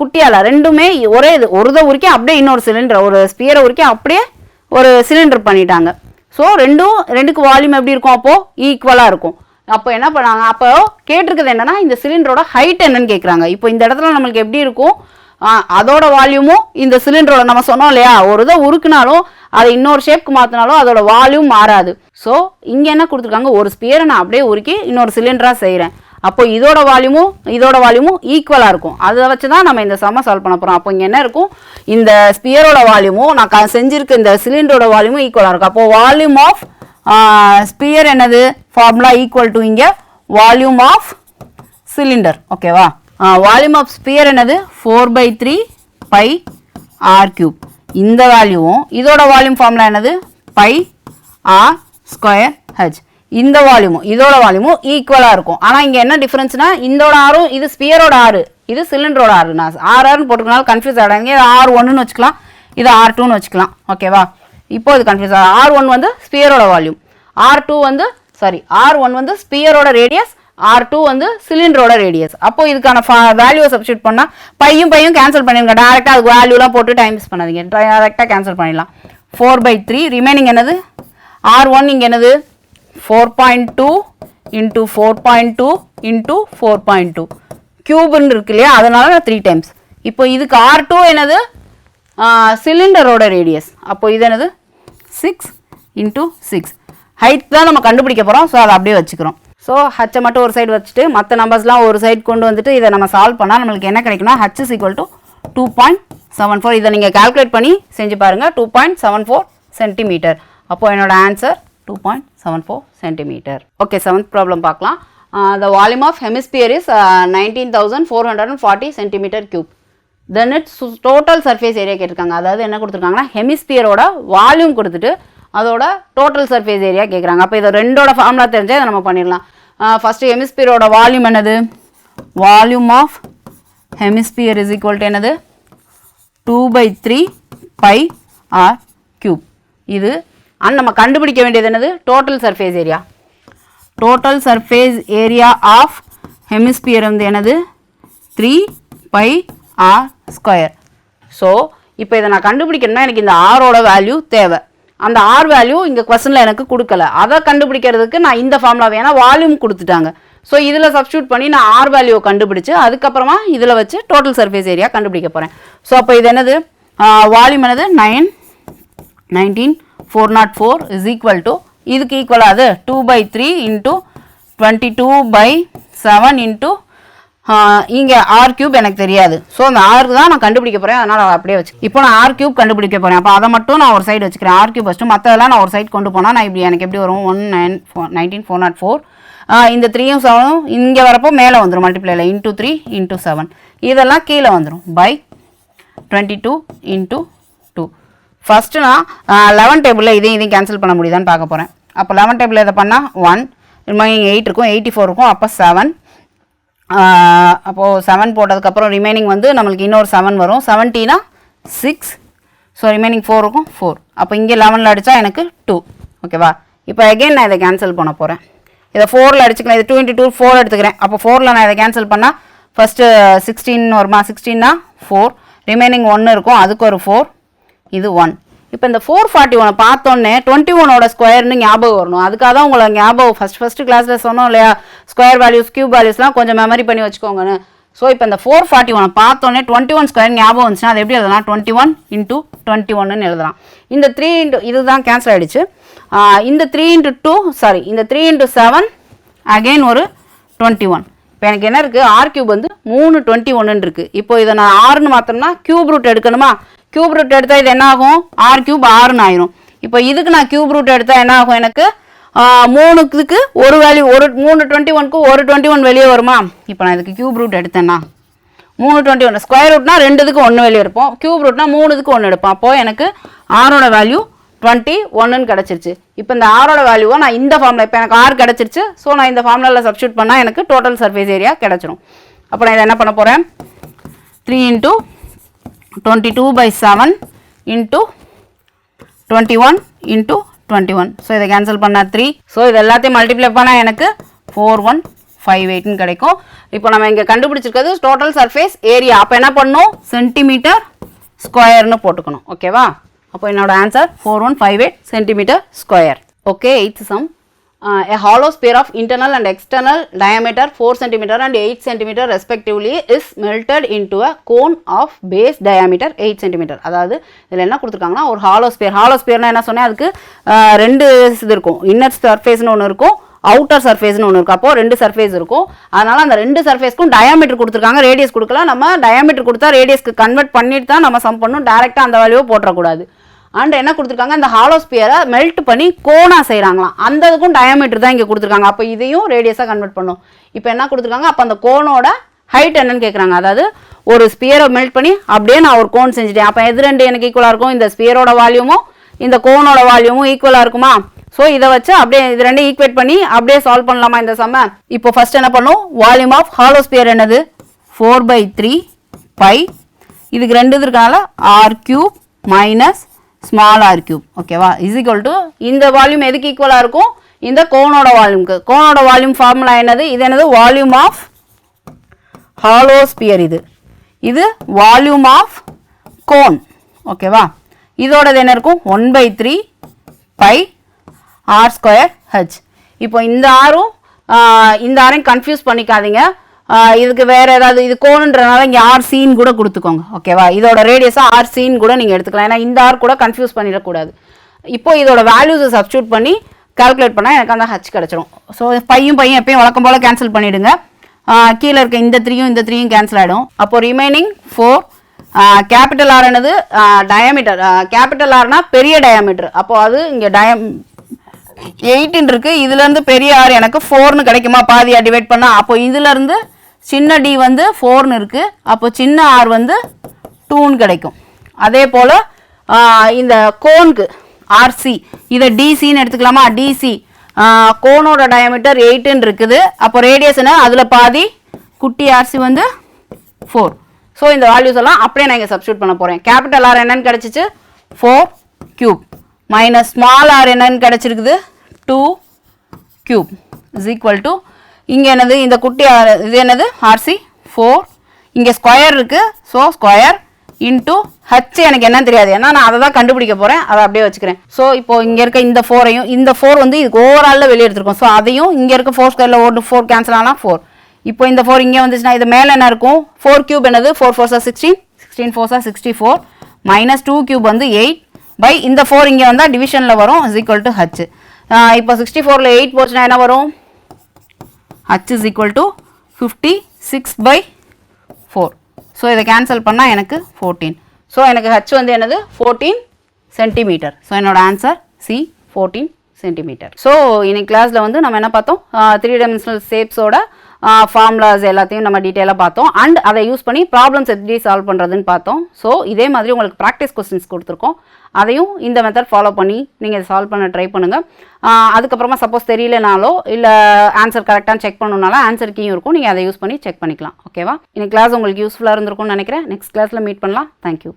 குட்டியால் ரெண்டுமே ஒரே இது, ஒரு இதை உருக்கி அப்படியே இன்னொரு சிலிண்டர், ஒரு ஸ்பியரை உருக்கி அப்படியே ஒரு சிலிண்டர் பண்ணிட்டாங்க. ஸோ ரெண்டுக்கு வால்யூம் எப்படி இருக்கும்? அப்போது ஈக்குவலாக இருக்கும். அப்போ என்ன பண்ணாங்க? அப்போ கேட்டிருக்குது என்னென்னா, இந்த சிலிண்டரோட ஹைட் என்னன்னு கேட்குறாங்க. இப்போ இந்த இடத்துல நம்மளுக்கு எப்படி இருக்கும்? அதோட வால்யூமும் இந்த சிலிண்டரோட, நம்ம சொன்னோம் இல்லையா, ஒரு இதை உருக்குனாலும் அதை இன்னொரு ஷேப்க்கு மாற்றினாலும் அதோட வால்யூம் மாறாது. ஸோ இங்கே என்ன கொடுத்துருக்காங்க? ஒரு ஸ்பியரை நான் அப்படியே உருக்கி இன்னொரு சிலிண்டராக செய்கிறேன். அப்போ இதோட வால்யூமும் ஈக்குவலாக இருக்கும். அதை வச்சு தான் நம்ம இந்த சம்மை சால்வ் பண்ண போகிறோம். அப்போ இங்கே என்ன இருக்கும்? இந்த ஸ்பியரோட வால்யூமும் நான் செஞ்சுருக்க இந்த சிலிண்டரோட வால்யூமும் ஈக்குவலாக இருக்கும். அப்போது வால்யூம் ஆஃப் ஸ்பியர் என்னது? ஃபார்முலா ஈக்குவல் டு இங்கே வால்யூம் ஆஃப் சிலிண்டர். ஓகேவா? வால்யூம் ஆஃப் ஸ்பியர் என்னது? 4/3 π r3. இந்த வேல்யூவும் இதோட வால்யூம் ஃபார்முலா என்னது? πr²h. இந்த வால்யூமும் இதோட வால்யூமும் ஈக்குவலாக இருக்கும். ஆனால் இங்கே என்ன டிஃப்ரென்ஸ்னா, இதோட ஆரும் இது ஸ்பியரோட ஆறு, இது சிலிண்டரோட ஆறு. நான் ஆர்னு போட்டுக்கனால கன்ஃபியூஸ் ஆகிடாங்க. இது R1ன்னு வச்சுக்கலாம், இது R2ன்னு வச்சுக்கலாம். ஓகேவா? இப்போ இது கன்ஃபியூஸ் ஆகும். R1 வந்து ஸ்பியரோட வால்யூம், R1 வந்து ஸ்பியரோட ரேடியஸ், R2 வந்து சிலிண்டரோட ரேடியஸ். அப்போ இதுக்கான வேல்யூவை சப்ஸ்டியூட் பண்ணால் பையும் கேன்சல் பண்ணிடுங்க. டேரெக்டாக அதுக்கு வேல்யூலாம் போட்டு டைம் மிஸ் பண்ணாதீங்க, டேரெக்டாக கேன்சல் பண்ணிடலாம். 4/3 ரிமைனிங் என்னது? R1 இங்கே என்னது? 4.2 × 4.2 × 4.2 கியூப்னு இருக்கு இல்லையா, அதனால 3 டைம்ஸ். இப்போ இதுக்கு R2 என்னது? சிலிண்டரோட ரேடியஸ். அப்போ இது என்னது? 6 × 6. ஹைட் தான் நம்ம கண்டுபிடிக்க போகிறோம். ஸோ அதை அப்படியே வச்சுக்கிறோம். ஸோ ஹச்சை மட்டும் ஒரு சைடு வச்சுட்டு மற்ற நம்பர்ஸ்லாம் ஒரு சைடு கொண்டு வந்துட்டு இதை நம்ம சால்வ் பண்ணால் நம்மளுக்கு என்ன கிடைக்குன்னா, H = 2.74. இதை நீங்கள் கால்குலேட் பண்ணி செஞ்சு பாருங்கள். 2.74 சென்டிமீட்டர். அப்போது என்னோட answer 2.74 centimetre. Okay, 7th problem பார்க்கலாம். The volume of hemisphere is 19,440 centimeter cube. Then its total surface area கேட்டிருக்காங்க. அதாவது என்ன கொடுத்துருக்காங்கன்னா, ஹெமிஸ்பியரோட வால்யூம் கொடுத்துட்டு அதோட டோட்டல் சர்ஃபேஸ் ஏரியா கேட்குறாங்க. அப்போ இதை ரெண்டோட ஃபார்முலா தெரிஞ்சால் இதை நம்ம பண்ணிடலாம். ஃபஸ்ட்டு ஹெமிஸ்பியரோட வால்யூம் என்னது? Volume of hemisphere is equal to என்னது? 2/3 π r3. இது நம்ம கண்டுபிடிக்க வேண்டியது என்னது? Total surface area. Total surface area of hemisphere வந்து என்னது? 3π r². ஸோ இப்போ இதை நான் கண்டுபிடிக்கணும்னா எனக்கு இந்த ஆரோட வேல்யூ தேவை. அந்த ஆர் வேல்யூ இங்கே கொஸ்டினில் எனக்கு கொடுக்கல. அதை கண்டுபிடிக்கிறதுக்கு நான் இந்த ஃபார்முலா ஏன்னா வால்யூம் கொடுத்துட்டாங்க. ஸோ இதில் சப்ஸ்டியூட் பண்ணி நான் ஆர் வேல்யூவை கண்டுபிடிச்சு அதுக்கப்புறமா இதில் வச்சு டோட்டல் சர்ஃபேஸ் ஏரியா கண்டுபிடிக்க போகிறேன். ஸோ அப்போ இது என்னது? வால்யூம் என்னது? 19,404 இஸ் ஈக்குவல் டு, இதுக்கு ஈக்குவலாக அது 2/3 × 22/7 இங்கே R³ எனக்கு தெரியாது. ஸோ அந்த R தான் நான் கண்டுபிடிக்க போகிறேன். அதனால் அப்படியே வச்சு இப்போ நான் R³ கண்டுபிடிக்க போகிறேன். அப்போ அதை மட்டும் நான் ஒரு சைடு வச்சுக்கிறேன். R³ ஃபஸ்ட்டு, மற்றதெல்லாம் நான் ஒரு சைடு கொண்டு போனால் நான் இப்படி எனக்கு எப்படி வரும்? 19,404. இந்த 3யும் 7ம் இங்கே வரப்போ மேலே வந்துடும் மல்டிப்ளைல, × 3 × 7. இதெல்லாம் கீழே வந்துடும் பை 22 × 2. ஃபஸ்ட்டு நான் 11 டேபிளில் இதையும் கேன்சல் பண்ண முடியுதான்னு பார்க்க போகிறேன். அப்போ 11 டேபிளில் இதை பண்ணால் 1 ரிமைனிங் 8 இருக்கும், 84 இருக்கும். அப்போ 7. அப்போது 7 போட்டதுக்கப்புறம் ரிமைனிங் வந்து நம்மளுக்கு இன்னொரு 7 வரும். 70 னா 6. ஸோ ரிமைனிங் 4 இருக்கும் 4. அப்போ இங்கே 11ல் அடித்தா எனக்கு 2. ஓகேவா? இப்போ அகெயின் நான் இதை கேன்சல் பண்ண போகிறேன். இதை 4ல் அடிச்சுக்கலாம். இது 2 × 2 4 எடுத்துக்கிறேன். அப்போ 4ல் நான் இதை கேன்சல் பண்ணால் ஃபஸ்ட்டு 16 வருமா? 16னா 4, ரிமைனிங் 1 இருக்கும், அதுக்கு ஒரு 4, இது 1. இப்போ இந்த 441 பார்த்தோன்னே 21ஓட ஸ்கொயர்னு ஞாபகம் வரணும். அதுக்காக தான் உங்களை ஞாபகம் ஃபஸ்ட்டு கிளாஸில் சொன்னோம் இல்லையா, ஸ்கொயர் வேல்யூஸ் கியூப் வேல்யூஸ்லாம் கொஞ்சம் மெமரி பண்ணி வச்சுக்கோங்கன்னு. ஸோ இப்போ இந்த 441 பார்த்தோன்னே 21 ஸ்கொயர் ஞாபகம் வந்துச்சுன்னா அது எப்படி எழுதலாம்? 21 × 21ன்னு எழுதலாம். இந்த 3 இதுதான் கேன்சல் ஆகிடுச்சு. இந்த 3 × 2 சாரி இந்த 3 × 7 அகெயின் ஒரு 21. இப்போ எனக்கு என்ன இருக்குது? ஆர் கியூப் வந்து 3 21 இருக்குது. இப்போ இதை நான் 6ன்னு மாற்றோம்னா கியூப் ரூட் எடுக்கணுமா? கியூப் ரூட் எடுத்தால் இது என்ன ஆகும்? ஆர் கியூப் 6ன்னு ஆயிரும். இப்போ இதுக்கு நான் கியூப் ரூட் எடுத்தால் என்ன ஆகும்? எனக்கு 3க்கு ஒரு வேல்யூ, ஒரு 3 21க்கு ஒரு 21 வெளியே வருமா? இப்போ நான் இதுக்கு கியூப் ரூட் எடுத்தேன்னா 3 21 ஸ்கொயர் ரூட்னா 2க்கு 1 வெளியே இருப்போம், கியூப் ரூட்னா 3க்கு 1 எடுப்போம். அப்போது எனக்கு ஆரோட வேல்யூ 21ன்னு கிடச்சிருச்சு. இப்போ இந்த ஆரோட வேல்யூவை நான் இந்த ஃபார்மில், இப்போ எனக்கு ஆர் கிடச்சிருச்சு, ஸோ நான் இந்த ஃபார்முலாவில் சப்ஸ்டியூட் பண்ணால் எனக்கு டோட்டல் சர்ஃபேஸ் ஏரியா கிடச்சிரும். அப்போ நான் இதை என்ன பண்ண போகிறேன்? 3 × 22/7 × 21 × 21. ஸோ இதை கேன்சல் பண்ணால் 3. ஸோ இது எல்லாத்தையும் மல்டிப்ளை பண்ணால் எனக்கு 4158ன்னு கிடைக்கும். இப்போ நம்ம இங்கே கண்டுபிடிச்சிருக்கிறது டோட்டல் சர்ஃபேஸ் ஏரியா. அப்போ என்ன பண்ணணும்? சென்டிமீட்டர் ஸ்கொயர்னு போட்டுக்கணும். ஓகேவா? அப்போ என்னோட answer 4158 centimetre square. Okay, 8th sum. A hollow sphere of internal and external diameter 4 cm and 8 cm respectively is melted into a cone of base diameter 8 cm. அதாவது இதில் என்ன கொடுத்துருக்காங்கன்னா ஒரு ஹாலோ ஸ்பியர். ஹாலோ ஸ்பியர்னா என்ன சொன்னேன்? அதுக்கு 2 இது இருக்கும். இன்னர் சர்ஃபேஸ்னு ஒன்று இருக்கும், அவுட்டர் சர்ஃபேஸ்னு ஒன்று இருக்கும். அப்போது 2 சர்ஃபேஸ் இருக்கும். அதனால் அந்த 2 சர்ஃபேஸ்க்கும் டயாமீட்டர் கொடுத்துருக்காங்க, ரேடியஸ் கொடுக்கல. நம்ம டயாமீட்டர் கொடுத்தா ரேடியஸ்க்கு கன்வெர்ட் பண்ணிட்டு தான் நம்ம சம் பண்ணணும், டேரெக்டாக அந்த வேல்யூவை போட்டுறக்கூடாது. அண்ட் என்ன கொடுத்துருக்காங்க? இந்த ஹாலோ ஸ்பியரை மெல்ட் பண்ணி கோனாக செய்கிறாங்களாம். அந்த இதுக்கும் டயாமீட்டர் தான் இங்கே கொடுத்துருக்காங்க. அப்போ இதையும் ரேடியஸாக கன்வெர்ட் பண்ணும். இப்போ என்ன கொடுத்துருக்காங்க? அப்போ அந்த கோனோட ஹைட் என்னன்னு கேட்குறாங்க. அதாவது ஒரு ஸ்பியரை மெல்ட் பண்ணி அப்படியே நான் ஒரு கோன் செஞ்சுட்டேன். அப்போ எது 2 எனக்கு ஈக்குவலாக இருக்கும்? இந்த ஸ்பியரோட வால்யூமும் இந்த கோனோட வால்யூமும் ஈக்குவலாக இருக்குமா? ஸோ இதை வச்சு அப்படியே இது 2 ஈக்குவேட் பண்ணி அப்படியே சால்வ் பண்ணலாமா இந்த சம்ம? இப்போ ஃபர்ஸ்ட் என்ன பண்ணும்? வால்யூம் ஆஃப் ஹாலோ ஸ்பியர் என்னது? 4/3 π. இதுக்கு 2 இருக்கனால r³ minus small r cube. ஓகேவா? இஸ் ஈக்குவல் டு இந்த வால்யூம் எதுக்கு ஈக்குவலாக இருக்கும்? இந்த கோனோட வால்யூம்க்கு. கோனோட வால்யூம் ஃபார்முலா என்னது? இது என்னது? Volume of hollow sphere. இது வால்யூம் ஆஃப் கோன். ஓகேவா? இதோடது என்ன இருக்கும்? 1/3 π r²h. இப்போ இந்த ஆரும் இந்த ஆரையும் கன்ஃபியூஸ் பண்ணிக்காதீங்க. இதுக்கு வேறு ஏதாவது, இது கோனுன்றனால இங்கே ஆர்சின்னு கூட கொடுத்துக்கோங்க. ஓகேவா? இதோட ரேடியஸாக ஆர்சின்னு கூட நீங்கள் எடுத்துக்கலாம். ஏன்னா இந்த ஆர் கூட கன்ஃபியூஸ் பண்ணிடக்கூடாது. இப்போ இதோட வேல்யூஸை சப்ஸ்டியூட் பண்ணி கால்குலேட் பண்ணால் எனக்கு அந்த ஹச் கிடச்சிரும். ஸோ பையும் எப்பயும் வழக்கம் போல் கேன்சல் பண்ணிவிடுங்க. கீழே இருக்க இந்த 3யும் கேன்சல் ஆகிடும். அப்போது ரிமைனிங் 4. கேபிட்டல் ஆர் என்னது? டயாமீட்டர். கேபிட்டல் ஆர்னா பெரிய டயாமீட்டர். அப்போது அது இங்கே 8 இருக்குது. இதுலேருந்து பெரிய ஆர் எனக்கு 4ன்னு கிடைக்குமா? பாதியாக டிவைட் பண்ணால். அப்போ இதுலேருந்து சின்ன டி வந்து 4ன்னு இருக்குது. அப்போ சின்ன ஆர் வந்து 2ன்னு கிடைக்கும். அதே போல் இந்த கோனுக்கு ஆர்சி, இதை டிசின்னு எடுத்துக்கலாமா? டிசி கோனோட டயாமீட்டர் 8ன்னு இருக்குது. அப்போ ரேடியஸ் என்ன? அதில் பாதி குட்டி ஆர்சி வந்து 4. ஸோ இந்த வேல்யூஸ் எல்லாம் அப்படியே நான் இங்கே சப்ஸ்டியூட் பண்ண போகிறேன். கேபிட்டல் ஆர் என்னன்னு கிடச்சிச்சு? 4³ மைனஸ் ஸ்மால் ஆர் என்னன்னு கிடச்சிருக்குது? 2³ இஸ் ஈக்குவல் டு இங்கே என்னது? இந்த குட்டி ஆர் இது என்னது? ஆர்சி 4. இங்கே ஸ்கொயர் இருக்குது. ஸோ ஸ்கொயர் இன்ட்டு ஹச் எனக்கு என்னன்னு தெரியாது, ஏன்னா நான் அதை தான் கண்டுபிடிக்க போகிறேன். அதை அப்படியே வச்சுக்கிறேன். ஸோ இப்போது இங்கே இருக்க இந்த 4ஐயும், இந்த 4 வந்து இதுக்கு ஓவராலில் வெளியே எடுத்துருக்கோம். ஸோ அதையும் இங்கே இருக்க 4 ஸ்கொயரில் ஒரு 4 கேன்சல் ஆனால் 4. இப்போ இந்த 4 இங்கே வந்துச்சுன்னா இது மேலே என்ன இருக்கும்? 4³ என்னது? 4 4s 16, 16 4s 64 மைனஸ் 2³ வந்து 8 பை இந்த 4 இங்கே வந்தால் டிவிஷனில் வரும், இஸ் ஈக்குவல் டு ஹச். இப்போ 64ல் 8 போச்சுன்னா என்ன வரும்? h is equal to 56/4. So இதை கேன்சல் பண்ணால் எனக்கு 14. ஸோ எனக்கு h வந்து என்னது? 14 சென்டிமீட்டர். ஸோ என்னோட ஆன்சர் சி 14 சென்டிமீட்டர். ஸோ இன்னைக்கு கிளாஸில் வந்து நம்ம என்ன பார்த்தோம்? 3 டைமென்ஷனல் ஷேப்ஸோட ஃபார்முலாஸ் எல்லாத்தையும் நம்ம டீட்டெயிலாக பார்த்தோம். அண்ட் அதை யூஸ் பண்ணி ப்ராப்ளம்ஸ் எப்படி சால்வ் பண்ணுறதுன்னு பார்த்தோம். ஸோ இதே மாதிரி உங்களுக்கு ப்ராக்டிஸ் கொஸ்டின்ஸ் கொடுத்துருக்கோம். அதையும் இந்த மெத்தட் ஃபாலோ பண்ணி நீங்கள் சால்வ் பண்ண ட்ரை பண்ணுங்கள். அதுக்கப்புறமா சப்போஸ் தெரியலனாலோ இல்லை ஆன்சர் கரெக்டாக செக் பண்ணணுனாலும் ஆன்சர் கீயும் இருக்கும், நீங்கள் அதை யூஸ் பண்ணி செக் பண்ணிக்கலாம். ஓகேவா? இன்னைக்கு கிளாஸ் உங்களுக்கு யூஸ்ஃபுல்லாக இருந்திருக்கும்னு நினைக்கிறேன். நெக்ஸ்ட் கிளாஸில் மீட் பண்ணலாம். தேங்க்யூ.